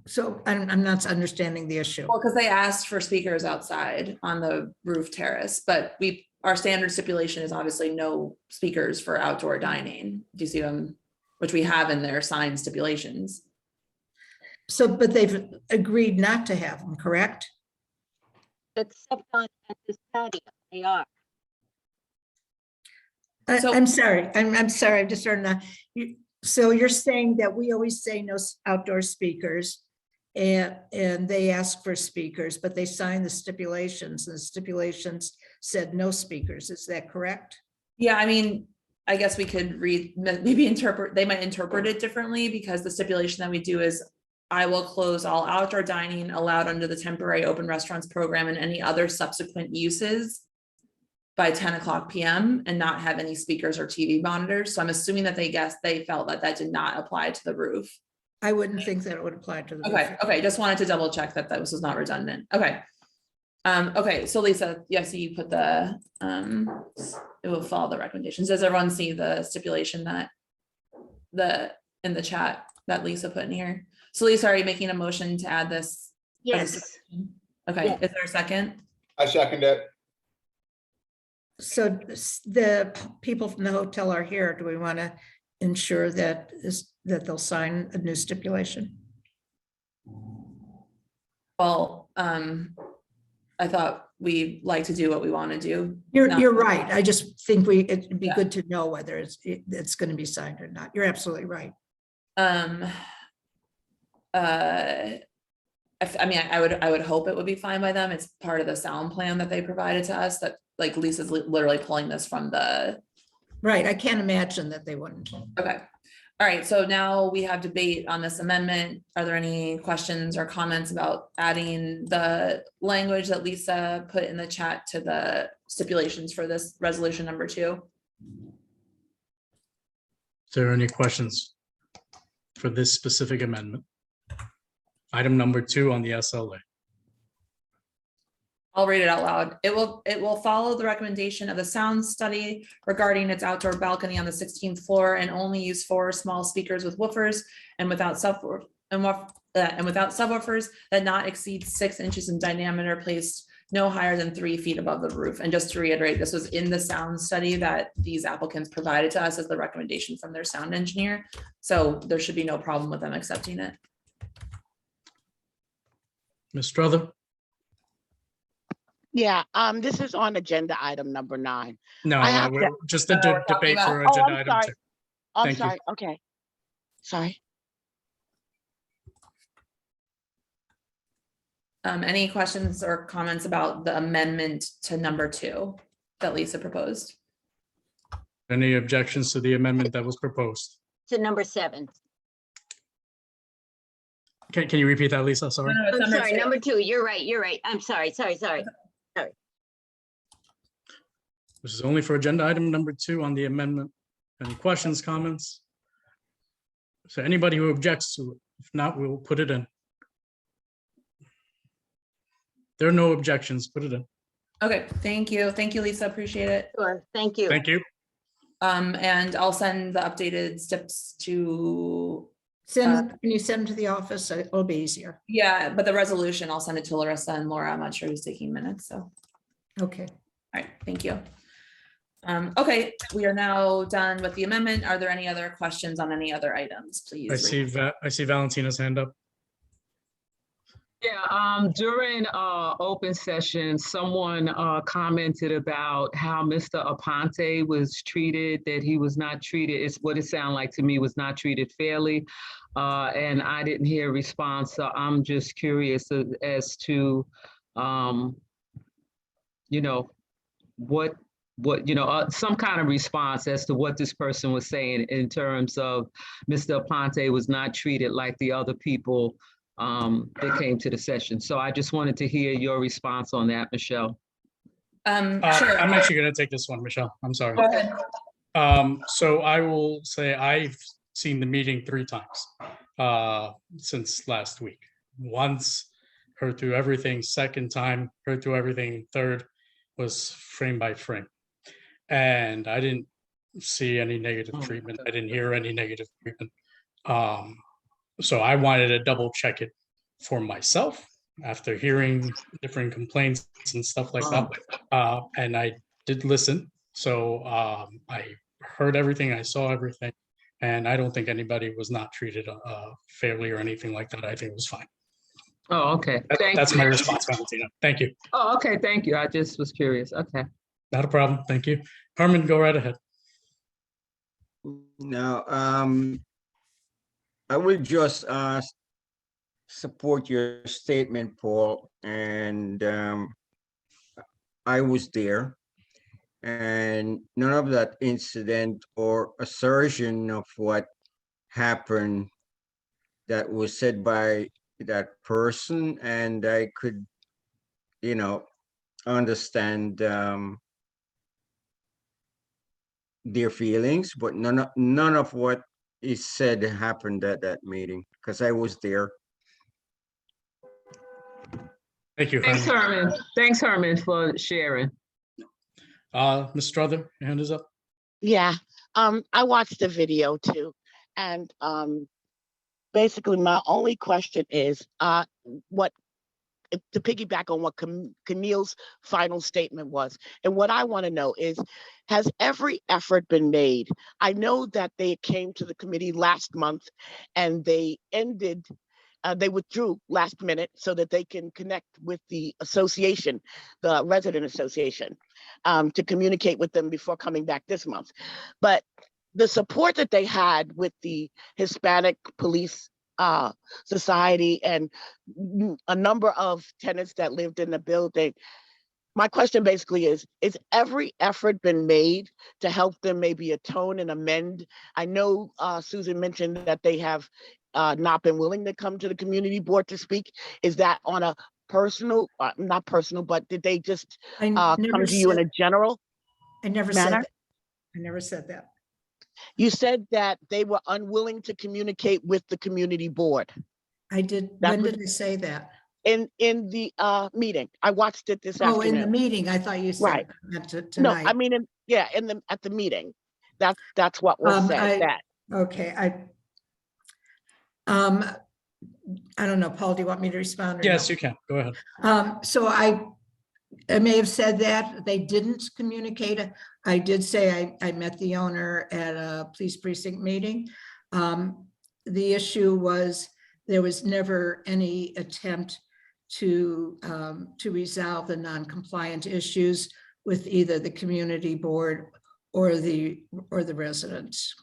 So I'm not understanding the issue. Well, because they asked for speakers outside on the roof terrace, but our standard stipulation is obviously no speakers for outdoor dining. Do you see them? Which we have in their signed stipulations. So, but they've agreed not to have them, correct? Except on this patio, they are. I'm sorry. I'm sorry. I'm just starting to. So you're saying that we always say no outdoor speakers, and they ask for speakers, but they signed the stipulations, and the stipulations said no speakers. Is that correct? Yeah, I mean, I guess we could they might interpret it differently, because the stipulation that we do is I will close all outdoor dining allowed under the temporary open restaurants program and any other subsequent uses by 10:00 p.m. and not have any speakers or TV monitors. So I'm assuming that they felt that did not apply to the roof. I wouldn't think that it would apply to the roof. Okay, just wanted to double check that this was not redundant. Okay. Okay, so Lisa, yes, you put it will follow the recommendations. Does everyone see the stipulation in the chat that Lisa put in here? So Lisa, are you making a motion to add this? Yes. Okay, Yes. Is there a second? I second it. So the people from the hotel are here. Do we want to ensure that they'll sign a new stipulation? Well, I thought we like to do what we want to do. You're right. I just think it'd be good to know whether it's going to be signed or not. You're absolutely right. I mean, I would hope it would be fine by them. It's part of the sound plan that they provided to us, that like Lisa's literally pulling this from the. Right. I can't imagine that they wouldn't. Okay. All right, so now we have debate on this amendment. Are there any questions or comments about adding the language that Lisa put in the chat to the stipulations for this resolution number 2? Is there any questions for this specific amendment? Item number 2 on the SLA. I'll read it out loud. It will follow the recommendation of the sound study regarding its outdoor balcony on the 16th floor and only use 4 small speakers with woofers and without subwoofers that not exceed 6 inches in diameter, placed no higher than 3 feet above the roof. And just to reiterate, this was in the sound study that these applicants provided to us as the recommendation from their sound engineer. So there should be no problem with them accepting it. Ms. Strother? Yeah, this is on agenda item number 9. No, I have we're just the debate for Oh, agenda I'm item sorry. 2. I'm Thank you. sorry. Okay. Sorry. Any questions or comments about the amendment to number 2 that Lisa proposed? Any objections to the amendment that was proposed? To number 7. Can you repeat that, Lisa? Sorry. No, it's I'm sorry, 2. number 2. You're right. You're right. I'm sorry. This is only for agenda item number 2 on the amendment. Any questions, comments? So anybody who objects to it, if not, we'll put it in. There are no objections, put it in. Okay, thank you. Thank you, Lisa. Appreciate it. Sure. Thank you. Thank you. And I'll send the updated steps to, Can you send them to the office? It'll be easier. yeah, but the resolution, I'll send it to Larissa and Laura. I'm not sure who's taking minutes, so. Okay. All right, thank you. Okay, we are now done with the amendment. Are there any other questions on any other items, please? I see Valentina's hand up. Yeah, during open session, someone commented about how Mr. Aponte was treated, that he was not treated, it's what it sounded like to me, was not treated fairly. And I didn't hear a response, so I'm just curious as to, you know, what some kind of response as to what this person was saying in terms of Mr. Aponte was not treated like the other people that came to the session. So I just wanted to hear your response on that, Michelle. Sure. I'm actually going to take this one, Michelle. I'm sorry. Go ahead. So I will say I've seen the meeting 3 times since last week. Once, heard through everything. Second time, heard through everything. Third was frame by frame. And I didn't see any negative treatment. I didn't hear any negative treatment. So I wanted to double check it for myself after hearing different complaints and stuff like that. And I did listen. So I heard everything, I saw everything, and I don't think anybody was not treated fairly or anything like that. I think it was fine. Oh, okay. That's my response, Valentina. Thank you. Oh, okay, thank you. I just was curious. Okay. Not a problem. Thank you. Herman, go right ahead. Now, I will just support your statement, Paul, and I was there, and none of that incident or assertion of what happened that was said by that person, and I could, understand their feelings, but none of what is said happened at that meeting, because I was there. Thank you. Thanks, Herman. Thanks, Herman, for sharing. Ms. Strother, your hand is up. Yeah, I watched the video too. And basically my only question is to piggyback on what Camille's final statement was. And what I want to know is, has every effort been made? I know that they came to the committee last month and they withdrew last minute so that they can connect with the association, the resident association, to communicate with them before coming back this month. But the support that they had with the Hispanic Police Society and a number of tenants that lived in the building, my question basically is every effort been made to help them maybe atone and amend? I know Susan mentioned that they have not been willing to come to the community board to speak. Is that on a personal, not personal, but did they just come to you in a general I never said manner? that. I never said that. You said that they were unwilling to communicate with the community board. I did. When did I say that? In the meeting. I watched it this Oh, afternoon. in the meeting. I thought you Right. said No, tonight. I mean, at the meeting. That's what was said. Okay, I don't know, Paul, do you want me to respond? Or Yes, no? you can. Go ahead. So I may have said that they didn't communicate. I did say I met the owner at a police precinct meeting. The issue was there was never any attempt to resolve the non-compliant issues with either the community board or the residents.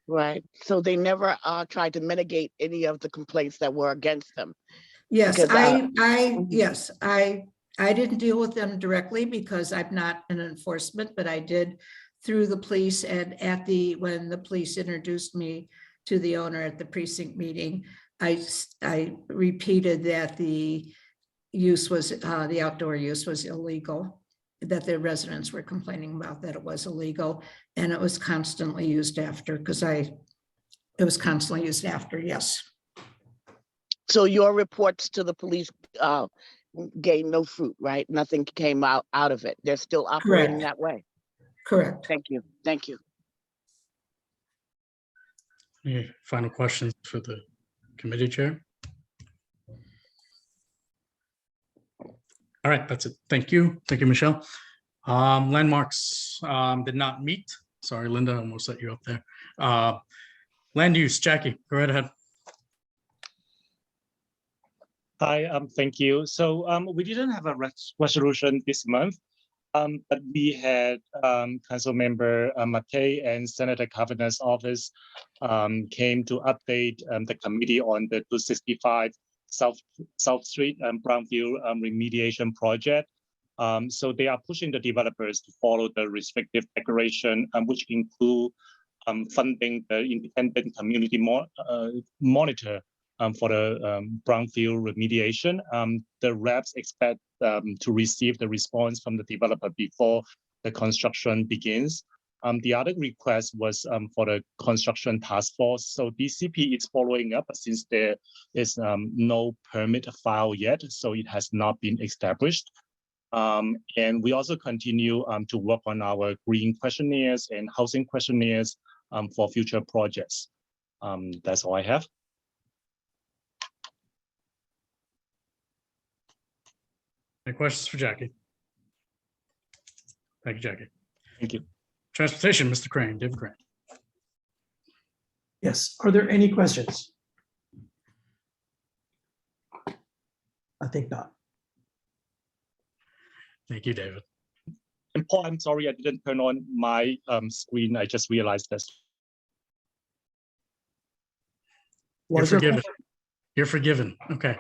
Right. So they never tried to mitigate any of the complaints that were against them. Yes, Because, I didn't deal with them directly because I'm not an enforcement, but I did through the police, and when the police introduced me to the owner at the precinct meeting, I repeated that the outdoor use was illegal, that the residents were complaining about that it was illegal, and it was constantly used after, yes. So your reports to the police gained no fruit, right? Nothing came out of it. They're still operating that way. Correct. Thank you. Thank you. Any final questions for the committee chair? All right, that's it. Thank you. Thank you, Michelle. Landmarks did not meet. Sorry, Linda, I almost set you up there. Land use, Jackie, go right ahead. Hi, thank you. So we didn't have a resolution this month, but we had Council Member Matei and Senator Kavanagh's office came to update the committee on the 265 South Street Brownfield remediation project. So they are pushing the developers to follow the restrictive declaration, which include funding the independent community monitor for the brownfield remediation. The reps expect to receive the response from the developer before the construction begins. The other request was for the construction task force. So DCP is following up since there is no permit filed yet, so it has not been established. And we also continue to work on our green questionnaires and housing questionnaires for future projects. That's all I have. Any questions for Jackie? Thank you, Jackie. Thank you. Transportation, Mr. Crane, David Crane. Yes, are there any questions? I think not. Thank you, David. And Paul, I'm sorry I didn't turn on my screen. I just realized this. You're forgiven. You're forgiven. Okay.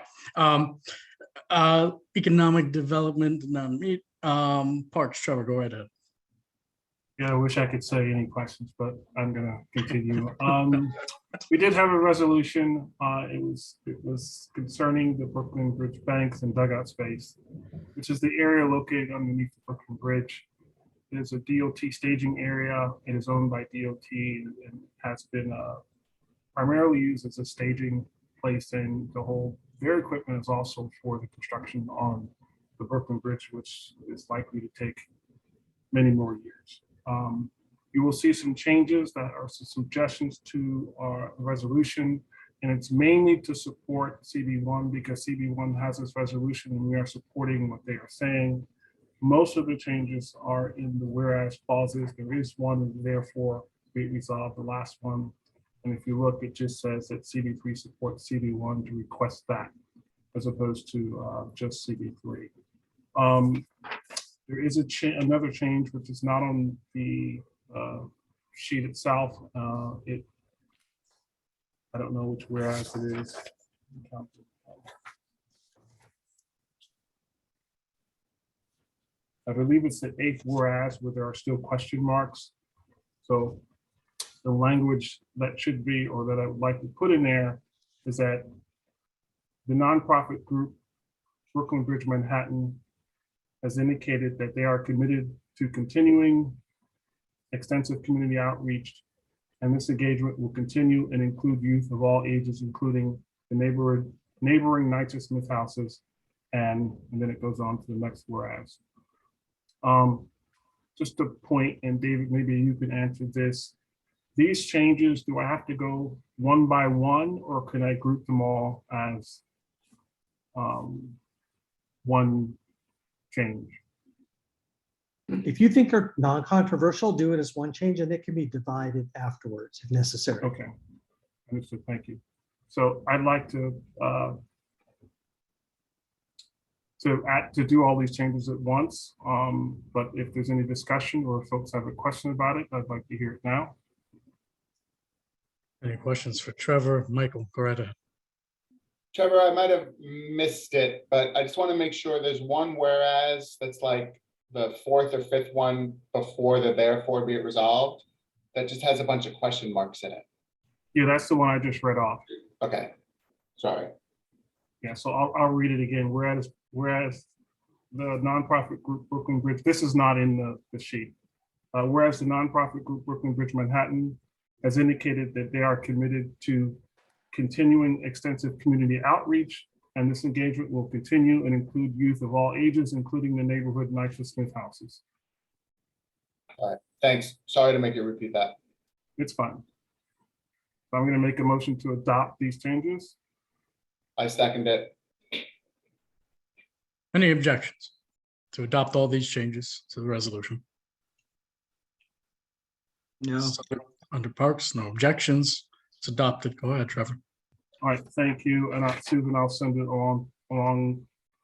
Economic development, Parks, Trevor, go right ahead. Yeah, I wish I could say any questions, but I'm gonna continue. We did have a resolution. It was concerning the Brooklyn Bridge banks and dugout space, which is the area located underneath the Brooklyn Bridge. It is a DOT staging area. It is owned by DOT and has been primarily used as a staging place, and the whole their equipment is also for the construction on the Brooklyn Bridge, which is likely to take many more years. You will see some changes that are some suggestions to our resolution, and it's mainly to support CB1 because CB1 has this resolution and we are supporting what they are saying. Most of the changes are in the whereas clauses. There is one, therefore be resolved, the last one. And if you look, it just says that CB3 supports CB1 to request that, as opposed to just CB3. There is another change, which is not on the sheet itself. I don't know which whereas it is. I believe it's the 8th whereas where there are still question marks. So the language that should be, or that I would like to put in there, is that the nonprofit group Brooklyn Bridge Manhattan has indicated that they are committed to continuing extensive community outreach, and this engagement will continue and include youth of all ages, including the neighboring Knights Smith houses, and then it goes on to the next whereas. Just a point, and David, maybe you can answer this. These changes, do I have to go one by one, or can I group them all as one change? If you think are non-controversial, do it as one change, and it can be divided afterwards if necessary. Okay, understood, thank you. So I'd like to do all these changes at once, but if there's any discussion or if folks have a question about it, I'd like to hear it now. Any questions for Trevor? Michael, go right ahead. Trevor, I might have missed it, but I just want to make sure there's one whereas that's like the 4th or 5th one before the therefore be it resolved that just has a bunch of question marks in it. Yeah, that's the one I just read off. Okay, sorry. Yeah, so I'll read it again. Whereas the nonprofit group Brooklyn Bridge, this is not in the sheet. Whereas the nonprofit group Brooklyn Bridge Manhattan has indicated that they are committed to continuing extensive community outreach, and this engagement will continue and include youth of all ages, including the neighborhood Knights Smith houses. All right, thanks. Sorry to make you repeat that. It's fine. So I'm going to make a motion to adopt these changes. I second it. Any objections to adopt all these changes to the resolution? No. Under Parks, no objections. It's adopted. Go ahead, Trevor. All right, thank you. And Susan, I'll send it along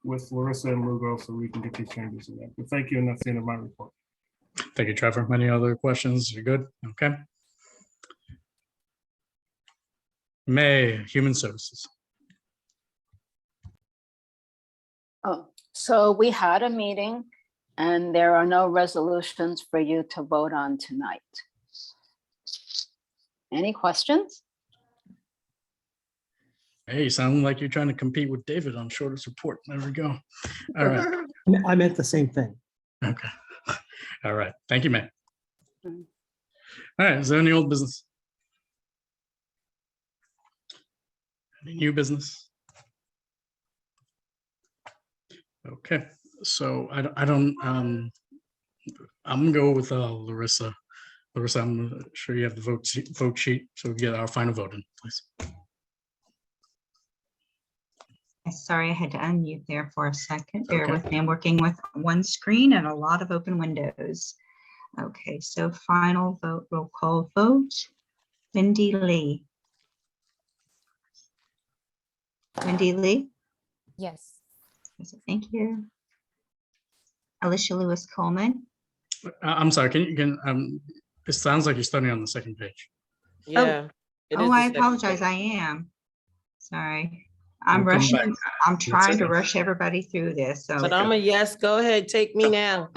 with Larissa and Lugo so we can get these changes in there. But thank you, and that's the end of my report. Thank you, Trevor. Any other questions? You're good? Okay. May, Human Services. Oh, so we had a meeting and there are no resolutions for you to vote on tonight. Any questions? Hey, you sound like you're trying to compete with David on shortest report. There we go. All right. I meant the same thing. Okay. All right. Thank you, May. All right. Is there any old business? Any new business? Okay. So I'm gonna go with Larissa. Larissa, I'm sure you have the vote sheet, so we get our final vote in, please. Sorry, I had to unmute there for a second. Bear Okay. with me. I'm working with one screen and a lot of open windows. Okay, so final vote, roll call vote. Wendy Lee. Wendy Lee? Yes. Thank you. Alicia Lewis Coleman. I'm sorry, it sounds like you're starting on the second page. Yeah. Oh, I apologize. I am. Sorry. I'm We'll come rushing. back. I'm trying to okay. rush everybody through this. So But I'm a yes, go ahead, take me now.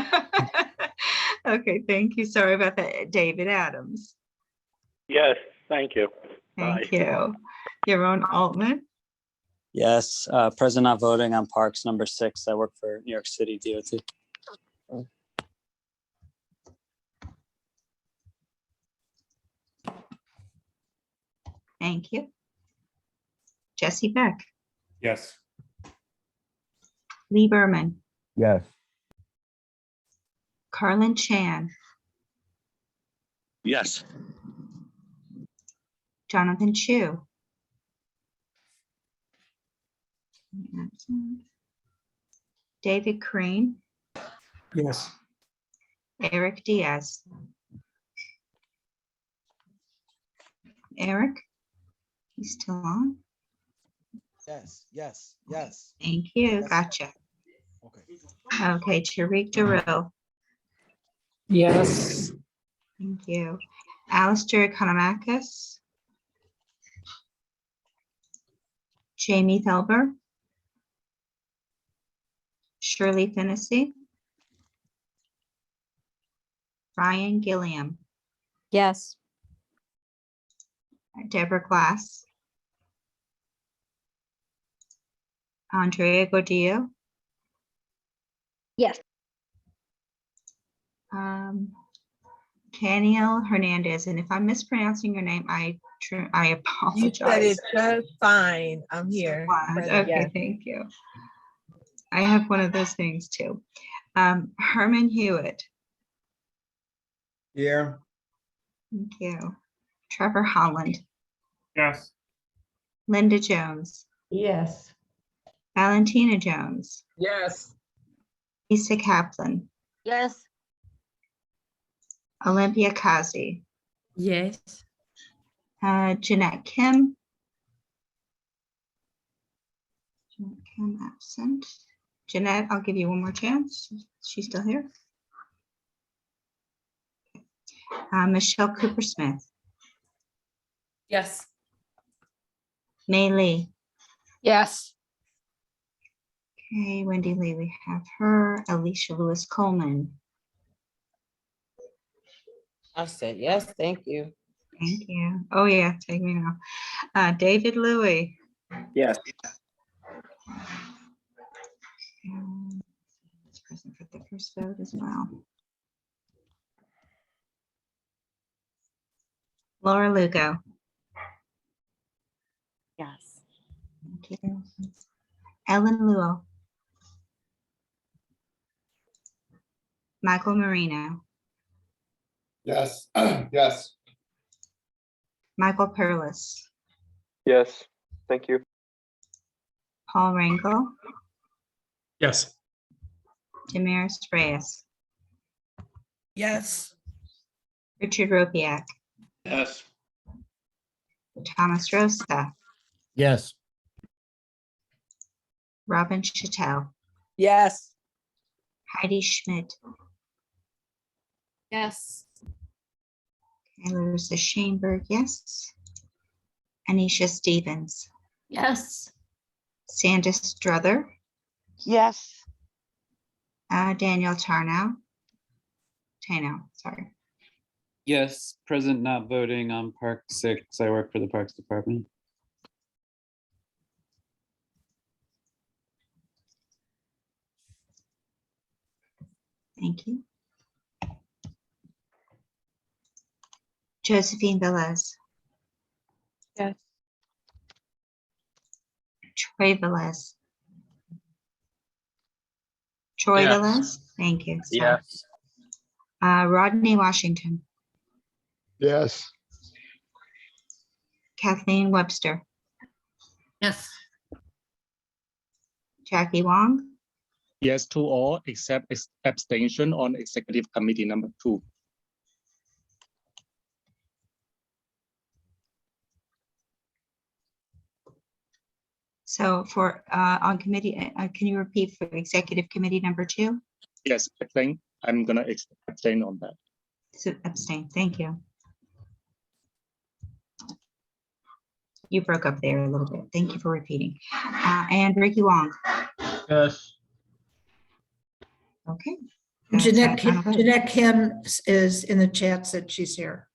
okay, thank you. Sorry about that. David Adams. Yes, thank you. Thank you. Yaron Altman. Yes, present not voting on Parks number 6. I work for New York City DOT. Thank you. Jesse Beck. Yes. Lee Berman. Yes. Carlin Chan. Yes. Jonathan Chu. David Crane. Yes. Eric Diaz. Eric, he's still on. Yes, yes, yes. Thank you. Gotcha. Okay, Tariq Darrell. Yes. Thank you. Alistair Economacus. Jamie Thelber. Shirley Fennessy. Brian Gilliam, Yes. Deborah Glass, Andrea Gordillo, Yes. Daniel Hernandez, and if I'm mispronouncing your name, I You apologize. said it just fine. I'm here. Okay, Yes. thank you. I have one of those things too. Herman Hewitt, Here. thank you. Trevor Holland, Yes. Linda Jones, Yes. Valentina Jones, Yes. Lisa Kaplan, Yes. Olympia Kazi, Yes. Jeanette Kim. Jeanette Kim absent. Jeanette, I'll give you one more chance. She's still here. Michelle Cooper Smith, Yes. May Lee. Yes. Okay, Wendy Lee, we have her. Alicia Lewis Coleman. I said, yes, thank you. Thank you. Oh yeah, take me now. David Louie. Yes. He's present for the first vote as well. Laura Lugo. Yes. Thank you. Ellen Luo. Michael Marino. Yes, yes. Michael Perlis. Yes. Thank you. Paul Rangel. Yes. Damaris Reyes. Yes. Richard Ropiak. Yes. Thomas Rosa. Yes. Robin Chattel. Yes. Heidi Schmidt. Yes. Okay, Larissa Shaneberg, yes. Anisha Stevens. Yes. Sandra Struther. Yes. Daniel Tarnow. Sorry. Yes, present not voting on Park 6. I work for the Parks Department. Thank you. Josephine Velez. Yes. Troy Velez. Troy Yes. Velez. Thank you. Sorry. Yes. Rodney Washington. Yes. Kathleen Webster. Yes. Jackie Wong. Yes to all except abstention on executive committee number 2. So for on committee, can you repeat for executive committee number 2? Yes, I think I'm gonna abstain on that. So abstain. Thank you. You broke up there a little bit. Thank you for repeating. And Ricky Wong. Yes. Okay. Jeanette Final vote. Jeanette Kim is in the chat, said she's here.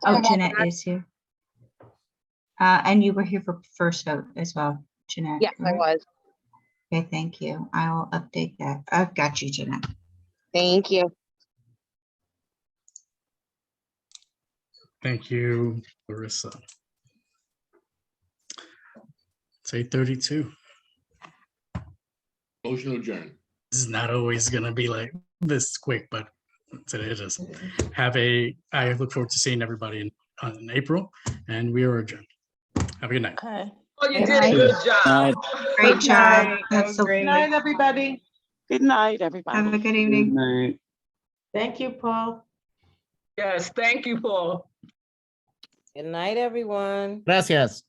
Oh, Jeanette is here. And you were here for first vote as well, Jeanette. Yes, I correct? was. Okay, thank you. I will update that. I've got you, Jeanette. Thank you. Thank you, Larissa. It's 8:32. Motion to adjourn. This is not always gonna be like this quick, but today it is. I look forward to seeing everybody in April, and we are adjourned. Have a good night. Okay. Oh, you did a good job. Great job. That was great. Good night, everybody. Good night, everybody. Have a good Good evening. night. Thank you, Paul. Yes, thank you, Paul. Good night, everyone. Gracias.